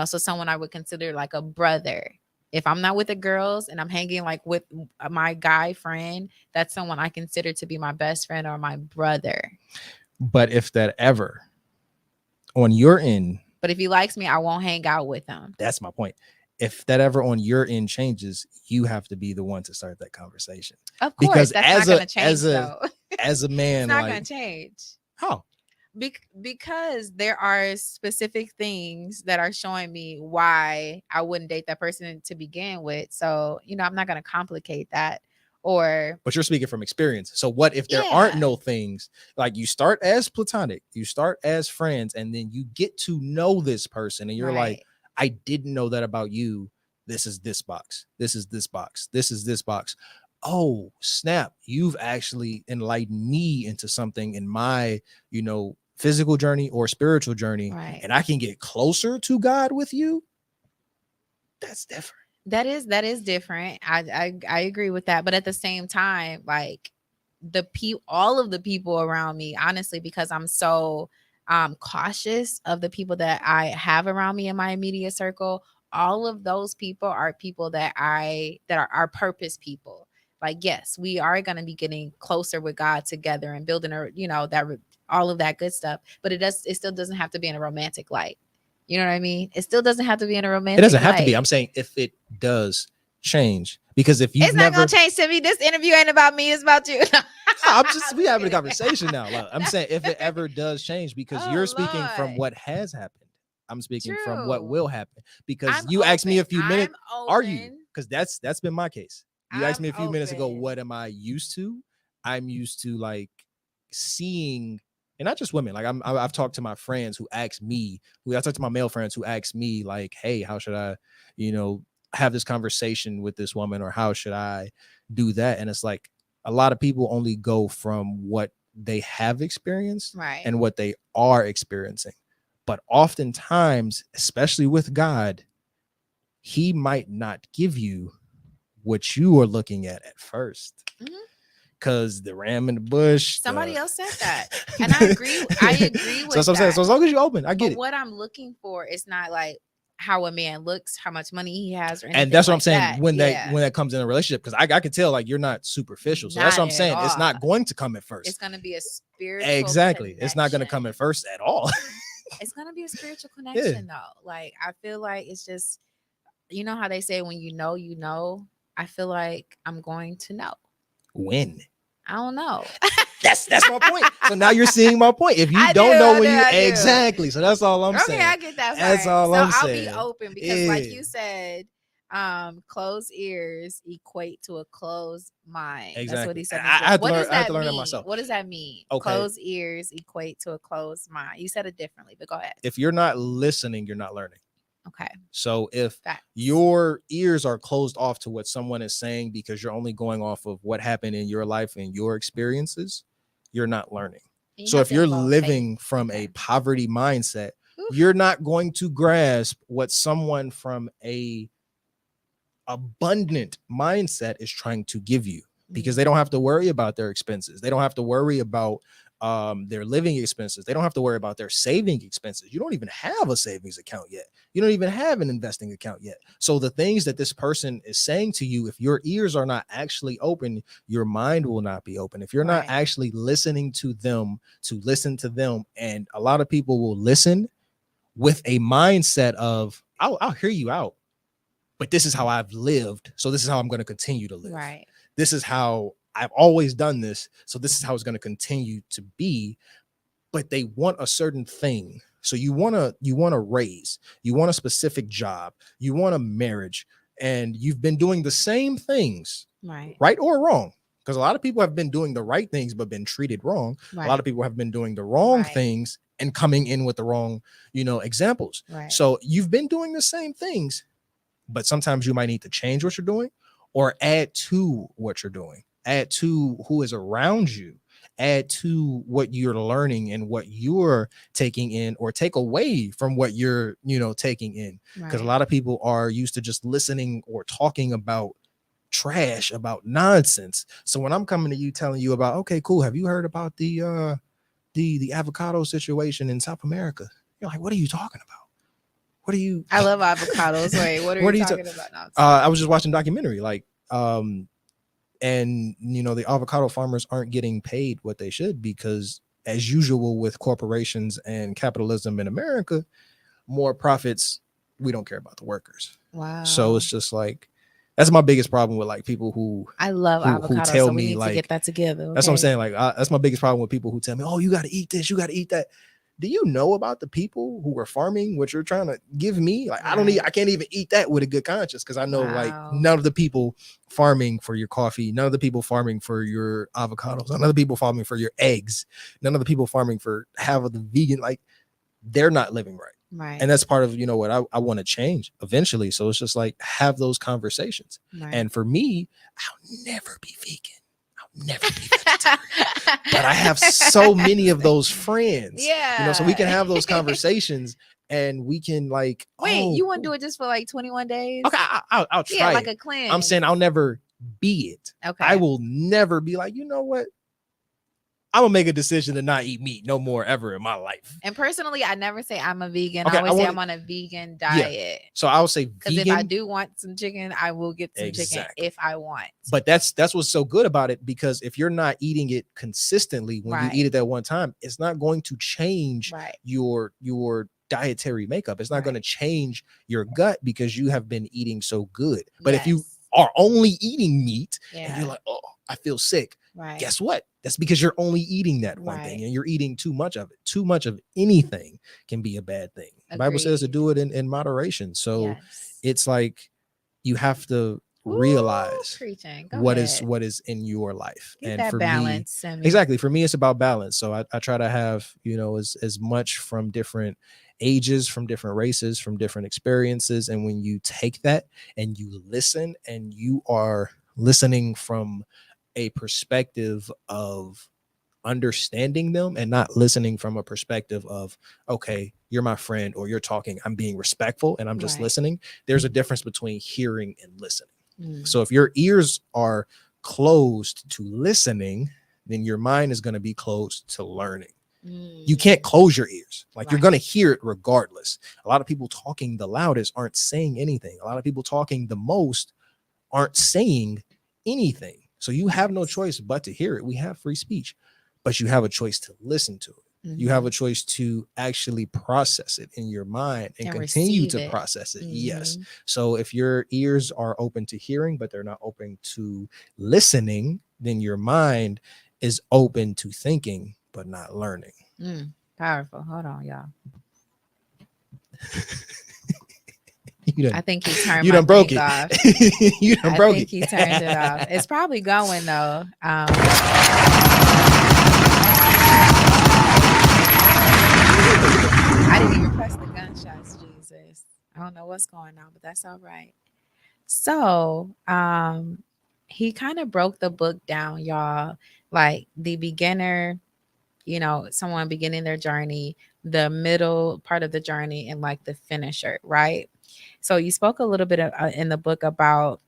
so someone I would consider like a brother. If I'm not with the girls and I'm hanging like with my guy friend, that's someone I consider to be my best friend or my brother. But if that ever on your end. But if he likes me, I won't hang out with him. That's my point. If that ever on your end changes, you have to be the one to start that conversation. Of course, because that's not going to change though. As a man, it's not going to change. How? Because there are specific things that are showing me why I wouldn't date that person to begin with. So, I'm not going to complicate that. But you're speaking from experience. So what if there aren't no things, like you start as platonic, you start as friends, and then you get to know this person and you're like, I didn't know that about you. This is this box. This is this box. This is this box. Oh, snap. You've actually enlightened me into something in my, physical journey or spiritual journey. Right. And I can get closer to God with you. That's different. That is different. I agree with that. But at the same time, like all of the people around me, honestly, because I'm so cautious of the people that I have around me in my immediate circle. All of those people are people that are our purpose people. Like, yes, we are going to be getting closer with God together and building all of that good stuff, but it still doesn't have to be in a romantic light. You know what I mean? It still doesn't have to be in a romantic. It doesn't have light. to be. I'm saying if it does change, because if it's not gonna change to me. This interview ain't about me, it's about you. We having a conversation now. Like, I'm saying if it ever does change, because you're speaking from what has happened. I'm speaking from what will happen, because you asked me a few minutes. Are you? Because that's been my case. You asked me a few minutes ago, what am I used to? I'm used to like seeing, and not just women. Like I've talked to my friends who ask me, I talked to my male friends who ask me like, hey, how should I, have this conversation with this woman, or how should I do that? And it's like a lot of people only go from what they have experienced and what they are experiencing. But oftentimes, especially with God, he might not give you what you are looking at first. Because the ram in the bush. Somebody else said that. And I agree. I agree with so I'm saying, so as long as you're open, I get it. What I'm looking for is not like how a man looks, how much money he has, or anything. And that's what like I'm saying that. when that comes in a relationship, because I can tell like you're not superficial. So that's what I'm saying. It's not going to come at first. It's going to be a spiritual Exactly. connection. It's not going to come at first at all. It's going to be a spiritual connection though. Like I feel like it's just, you know how they say when you know, I feel like I'm going to know. When? I don't know. That's my point. So now you're seeing my point. If you don't know when exactly. So that's all I'm saying. Okay, I get that. That's all I'm saying. I'll be open because like you said, closed ears equate to a closed mind. Exactly. That's what he said. I have to learn that myself. What does that mean? Okay. Closed ears equate to a closed mind. You said it differently, but go ahead. If you're not listening, you're not learning. Okay. So if your ears are closed off to what someone is saying because you're only going off of what happened in your life and your experiences, you're not learning. So if you're living from a poverty mindset, you're not going to grasp what someone from a abundant mindset is trying to give you, because they don't have to worry about their expenses. They don't have to worry about their living expenses. They don't have to worry about their saving expenses. You don't even have a savings account yet. You don't even have an investing account yet. So the things that this person is saying to you, if your ears are not actually open, your mind will not be open. If you're not actually listening to them, to listen to them. And a lot of people will listen with a mindset of, I'll hear you out, but this is how I've lived. So this is how I'm going to continue to live. Right. This is how I've always done this. So this is how it's going to continue to be. But they want a certain thing. So you want a raise, you want a specific job, you want a marriage, and you've been doing the same things, right or wrong. Because a lot of people have been doing the right things, but been treated wrong. A lot of people have been doing the wrong things and coming in with the wrong, examples. So you've been doing the same things, but sometimes you might need to change what you're doing or add to what you're doing. Add to who is around you, add to what you're learning and what you're taking in, or take away from what you're, taking in. Because a lot of people are used to just listening or talking about trash, about nonsense. So when I'm coming to you telling you about, okay, cool, have you heard about the avocado situation in South America? You're like, what are you talking about? What are you? I love avocados. Wait, what are you talking about now? I was just watching a documentary, and the avocado farmers aren't getting paid what they should, because as usual with corporations and capitalism in America, more profits, we don't care about the workers. Wow. So it's just like, that's my biggest problem with like people who I love avocados, who tell so we me need like to get that together. Okay? That's what I'm saying. Like that's my biggest problem with people who tell me, oh, you got to eat this, you got to eat that. Do you know about the people who are farming what you're trying to give me? Like, I can't even eat that with a good conscience, because I know like none of the people farming for your coffee, none of the people farming for your avocados, none of the people farming for your eggs, none of the people farming for half of the vegan, like they're not living right. Right. And that's part of, what I want to change eventually. So it's just like, have those conversations. Right. And for me, I'll never be vegan. Never be vegetarian. But I have so many of those friends. Yeah. So we can have those conversations and we can like, wait, you want to do it just for like 21 days? Okay, I'll try. Like a cleanse. I'm saying I'll never be it. Okay. I will never be like, you know what? I'm gonna make a decision to not eat meat no more ever in my life. And personally, I never say I'm a vegan. Okay, I always say I'm on a vegan diet. So I would say because vegan. if I do want some chicken, I will get some chicken if I want. But that's what's so good about it, because if you're not eating it consistently, when you eat it that one time, it's not going to change your dietary makeup. It's not going to change your gut because you have been eating so good. But if you are only eating meat and you're like, oh, I feel sick. Guess what? That's because you're only eating that one thing, and you're eating too much of it. Too much of anything can be a bad thing. The Bible says to do it in moderation. So it's like you have to realize what is in your life. Get and that for balance, me, exactly, for me, it's about balance. So I try to have, as much from different ages, from different races, from different experiences. And when you take that and you listen, and you are listening from a perspective of understanding them and not listening from a perspective of, okay, you're my friend, or you're talking, I'm being respectful and I'm just listening. There's a difference between hearing and listening. So if your ears are closed to listening, then your mind is going to be closed to learning. You can't close your ears. Like you're going to hear it regardless. A lot of people talking the loudest aren't saying anything. A lot of people talking the most aren't saying anything. So you have no choice but to hear it. We have free speech, but you have a choice to listen to it. You have a choice to actually process it in your mind and continue to process it. Yes. So if your ears are open to hearing, but they're not open to listening, then your mind is open to thinking, but not learning. Powerful. Hold on, y'all. I think he turned you my done broke it off. You done broke it. I think he turned it off. It's probably going though. I didn't even press the gunshots, Jesus. I don't know what's going on, but that's all right. So he kind of broke the book down, y'all. Like the beginner, someone beginning their journey, the middle part of the journey, and like the finisher, right? So you spoke a little bit in the book about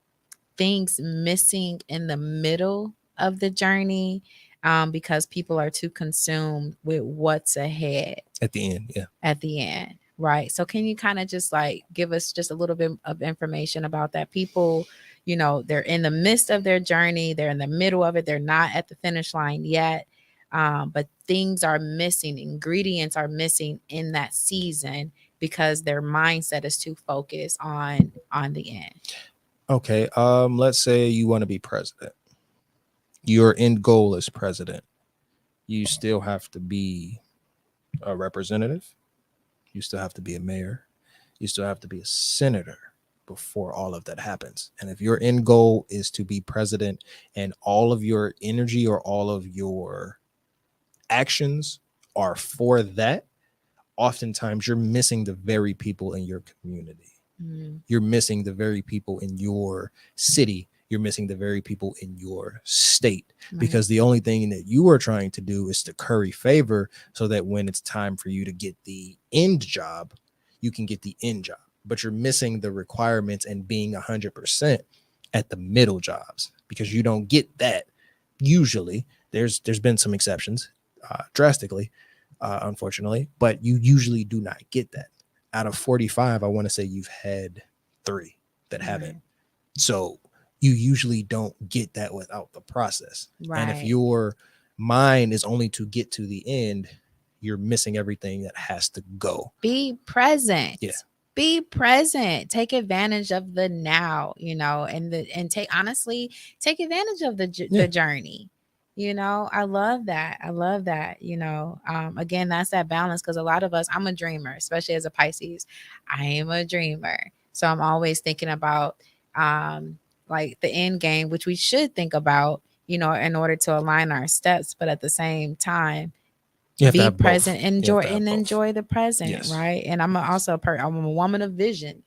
things missing in the middle of the journey because people are too consumed with what's ahead. At the end, yeah. At the end, right? So can you kind of just like give us just a little bit of information about that? People, they're in the midst of their journey. They're in the middle of it. They're not at the finish line yet. But things are missing. Ingredients are missing in that season because their mindset is too focused on the end. Okay. Let's say you want to be president. Your end goal is president. You still have to be a representative. You still have to be a mayor. You still have to be a senator before all of that happens. And if your end goal is to be president and all of your energy or all of your actions are for that, oftentimes you're missing the very people in your community. You're missing the very people in your city. You're missing the very people in your state, because the only thing that you are trying to do is to curry favor so that when it's time for you to get the end job, you can get the end job. But you're missing the requirements and being 100% at the middle jobs, because you don't get that. Usually there's been some exceptions, drastically, unfortunately, but you usually do not get that. Out of 45, I want to say you've had 3 that haven't. So you usually don't get that without the process. And if your mind is only to get to the end, you're missing everything that has to go. Be present. Yeah. Be present. Take advantage of the now, and take advantage of the journey. I love that. Again, that's that balance, because a lot of us, I'm a dreamer, especially as a Pisces. I am a dreamer. So I'm always thinking about like the end game, which we should think about, in order to align our steps. But at the same time, be present, enjoy the present, right? And I'm also I'm a woman of vision,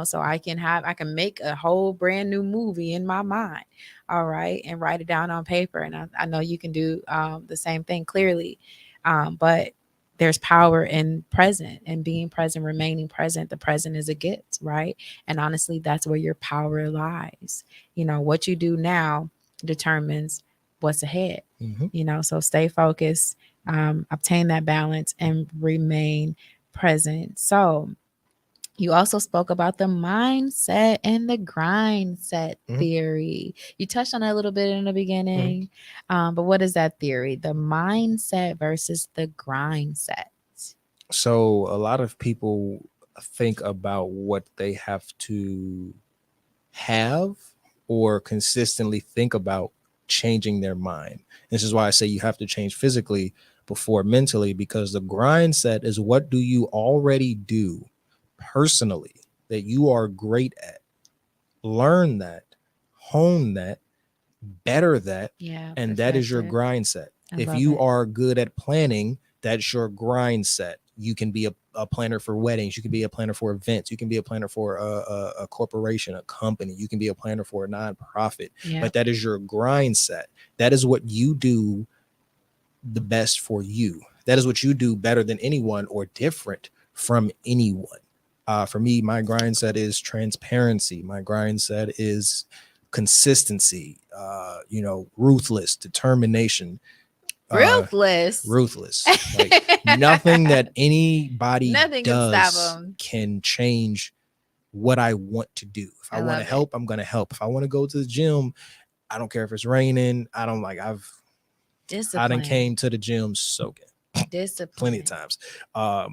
so I can make a whole brand new movie in my mind, all right, and write it down on paper. And I know you can do the same thing clearly, but there's power in present and being present, remaining present. The present is a gift, right? And honestly, that's where your power lies. What you do now determines what's ahead. Mm-hmm. So stay focused, obtain that balance, and remain present. So you also spoke about the mindset and the grind set theory. You touched on it a little bit in the beginning, but what is that theory? The mindset versus the grind set. So a lot of people think about what they have to have or consistently think about changing their mind. This is why I say you have to change physically before mentally, because the grind set is what do you already do personally that you are great at. Learn that, hone that, better that, and that is your grind set. If you are good at planning, that's your grind set. You can be a planner for weddings. You can be a planner for events. You can be a planner for a corporation, a company. You can be a planner for a nonprofit. But that is your grind set. That is what you do the best for you. That is what you do better than anyone or different from anyone. For me, my grind set is transparency. My grind set is consistency, ruthless, determination. Ruthless. Like nothing that anybody Nothing does can change what I want to do. If I want to help, I'm going to help. If I want to go to the gym, I don't care if it's raining. I done came to the gym soaking. Discipline. Plenty of times,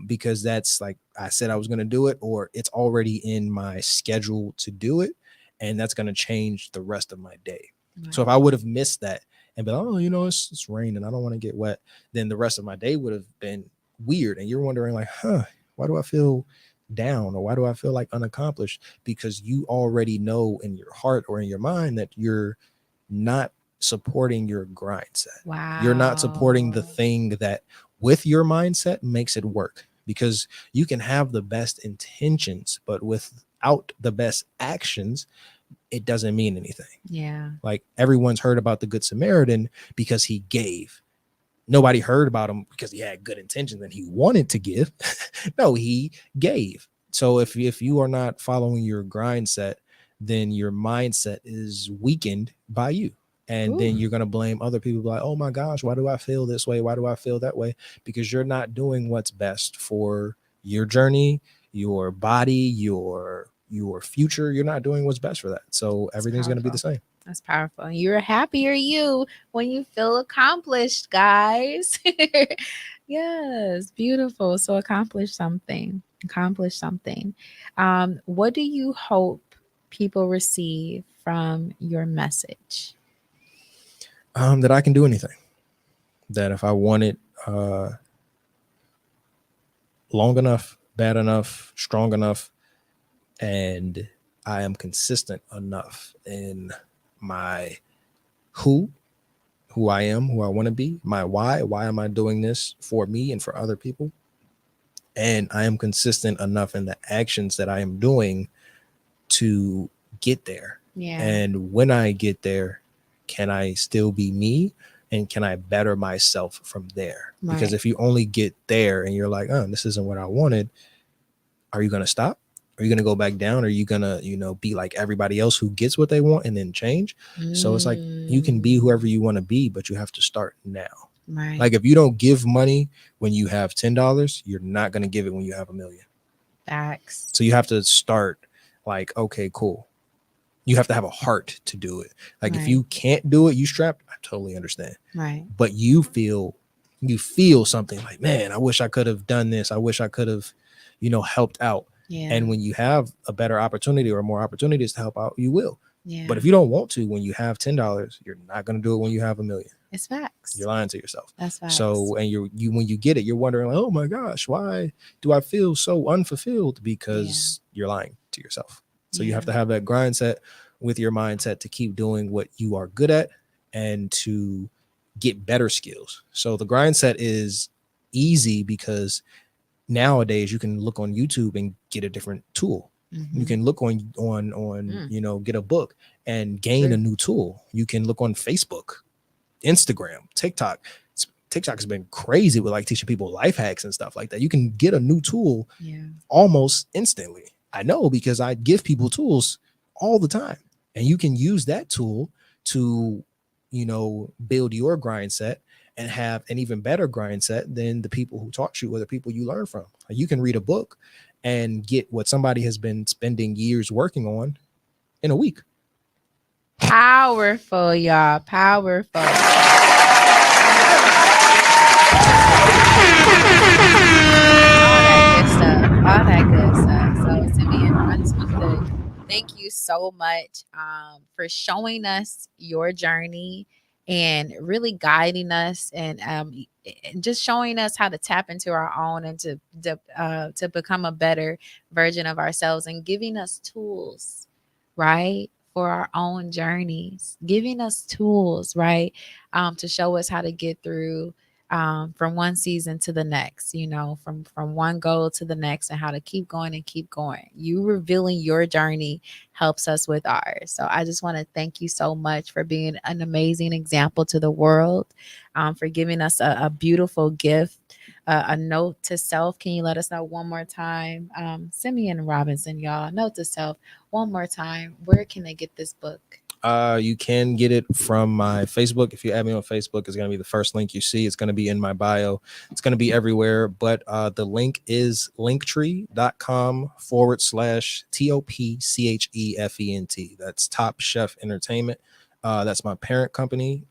because that's like I said I was going to do it, or it's already in my schedule to do it, and that's going to change the rest of my day. Right. So if I would have missed that and been, it's raining, I don't want to get wet, then the rest of my day would have been weird. And you're wondering like, why do I feel down, or why do I feel like unaccomplished? Because you already know in your heart or in your mind that you're not supporting your grind set. Wow. You're not supporting the thing that with your mindset makes it work, because you can have the best intentions, but without the best actions, it doesn't mean anything. Yeah. Like everyone's heard about the Good Samaritan because he gave. Nobody heard about him because he had good intentions and he wanted to give. No, he gave. So if you are not following your grind set, then your mindset is weakened by you. And then you're going to blame other people like, oh my gosh, why do I feel this way? Why do I feel that way? Because you're not doing what's best for your journey, your body, your future. You're not doing what's best for that. So everything's going to be the same. That's powerful. You're a happier you when you feel accomplished, guys. Yes, beautiful. So accomplish something. What do you hope people receive from your message? That I can do anything. That if I want it long enough, bad enough, strong enough, and I am consistent enough in my who I am, who I want to be, my why am I doing this for me and for other people, and I am consistent enough in the actions that I am doing to get there. And when I get there, can I still be me, and can I better myself from there? Right. Because if you only get there and you're like, oh, this isn't what I wanted, are you going to stop? Are you going to go back down? Are you going to, be like everybody else who gets what they want and then change? So it's like you can be whoever you want to be, but you have to start now. Right. Like if you don't give money when you have $10, you're not going to give it when you have $1 million. Facts. So you have to start like, okay, cool. You have to have a heart to do it. Like if you can't do it, you strapped, I totally understand. Right. But you feel something like, man, I wish I could have done this. I wish I could have, helped out. Yeah. And when you have a better opportunity or more opportunities to help out, you will. Yeah. But if you don't want to, when you have $10, you're not going to do it when you have $1 million. It's facts. You're lying to yourself. That's facts. So, and when you get it, you're wondering like, oh my gosh, why do I feel so unfulfilled? Because you're lying to yourself. So you have to have that grind set with your mindset to keep doing what you are good at and to get better skills. So the grind set is easy because nowadays you can look on YouTube and get a different tool. You can look on get a book and gain a new tool. You can look on Facebook, Instagram, TikTok. TikTok has been crazy with like teaching people life hacks and stuff like that. You can get a new tool almost instantly. I know because I give people tools all the time, and you can use that tool to build your grind set and have an even better grind set than the people who taught you or the people you learn from. You can read a book and get what somebody has been spending years working on in a week. Powerful, y'all. Powerful. All that good stuff. So, Simien, I just wanted to thank you so much for showing us your journey and really guiding us and just showing us how to tap into our own and to become a better version of ourselves and giving us tools, right? For our own journeys, giving us tools, right? To show us how to get through from one season to the next, from one goal to the next, and how to keep going and keep going. You revealing your journey helps us with ours. So I just want to thank you so much for being an amazing example to the world, for giving us a beautiful gift, a note to self. Can you let us know one more time? Simien Robinson, y'all, note to self one more time. Where can they get this book? You can get it from my Facebook. If you add me on Facebook, it's going to be the first link you see. It's going to be in my bio. It's going to be everywhere. But the link is linktree.com/TOPCHEFENT. That's Top Chef Entertainment. That's my parent company.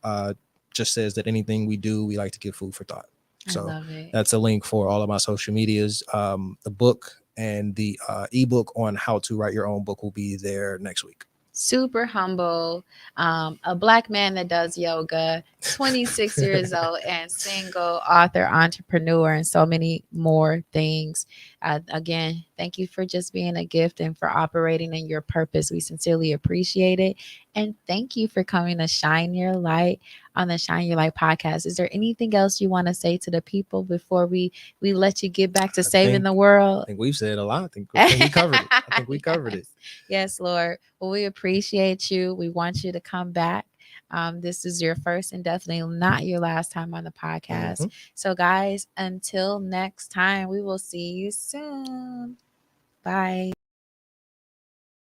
Just says that anything we do, we like to give food for thought. So that's a link for all of my social medias. The book and the ebook on how to write your own book will be there next week. Super humble, a Black man that does yoga, 26 years old, and single, author, entrepreneur, and so many more things. Again, thank you for just being a gift and for operating in your purpose. We sincerely appreciate it. And thank you for coming to shine your light on the Shine Your Light podcast. Is there anything else you want to say to the people before we let you get back to saving the world? I think we've said a lot. I think we covered it. I think we covered it. Yes, Lord. Well, we appreciate you. We want you to come back. This is your first and definitely not your last time on the podcast. Mm-hmm. So, guys, until next time, we will see you soon. Bye.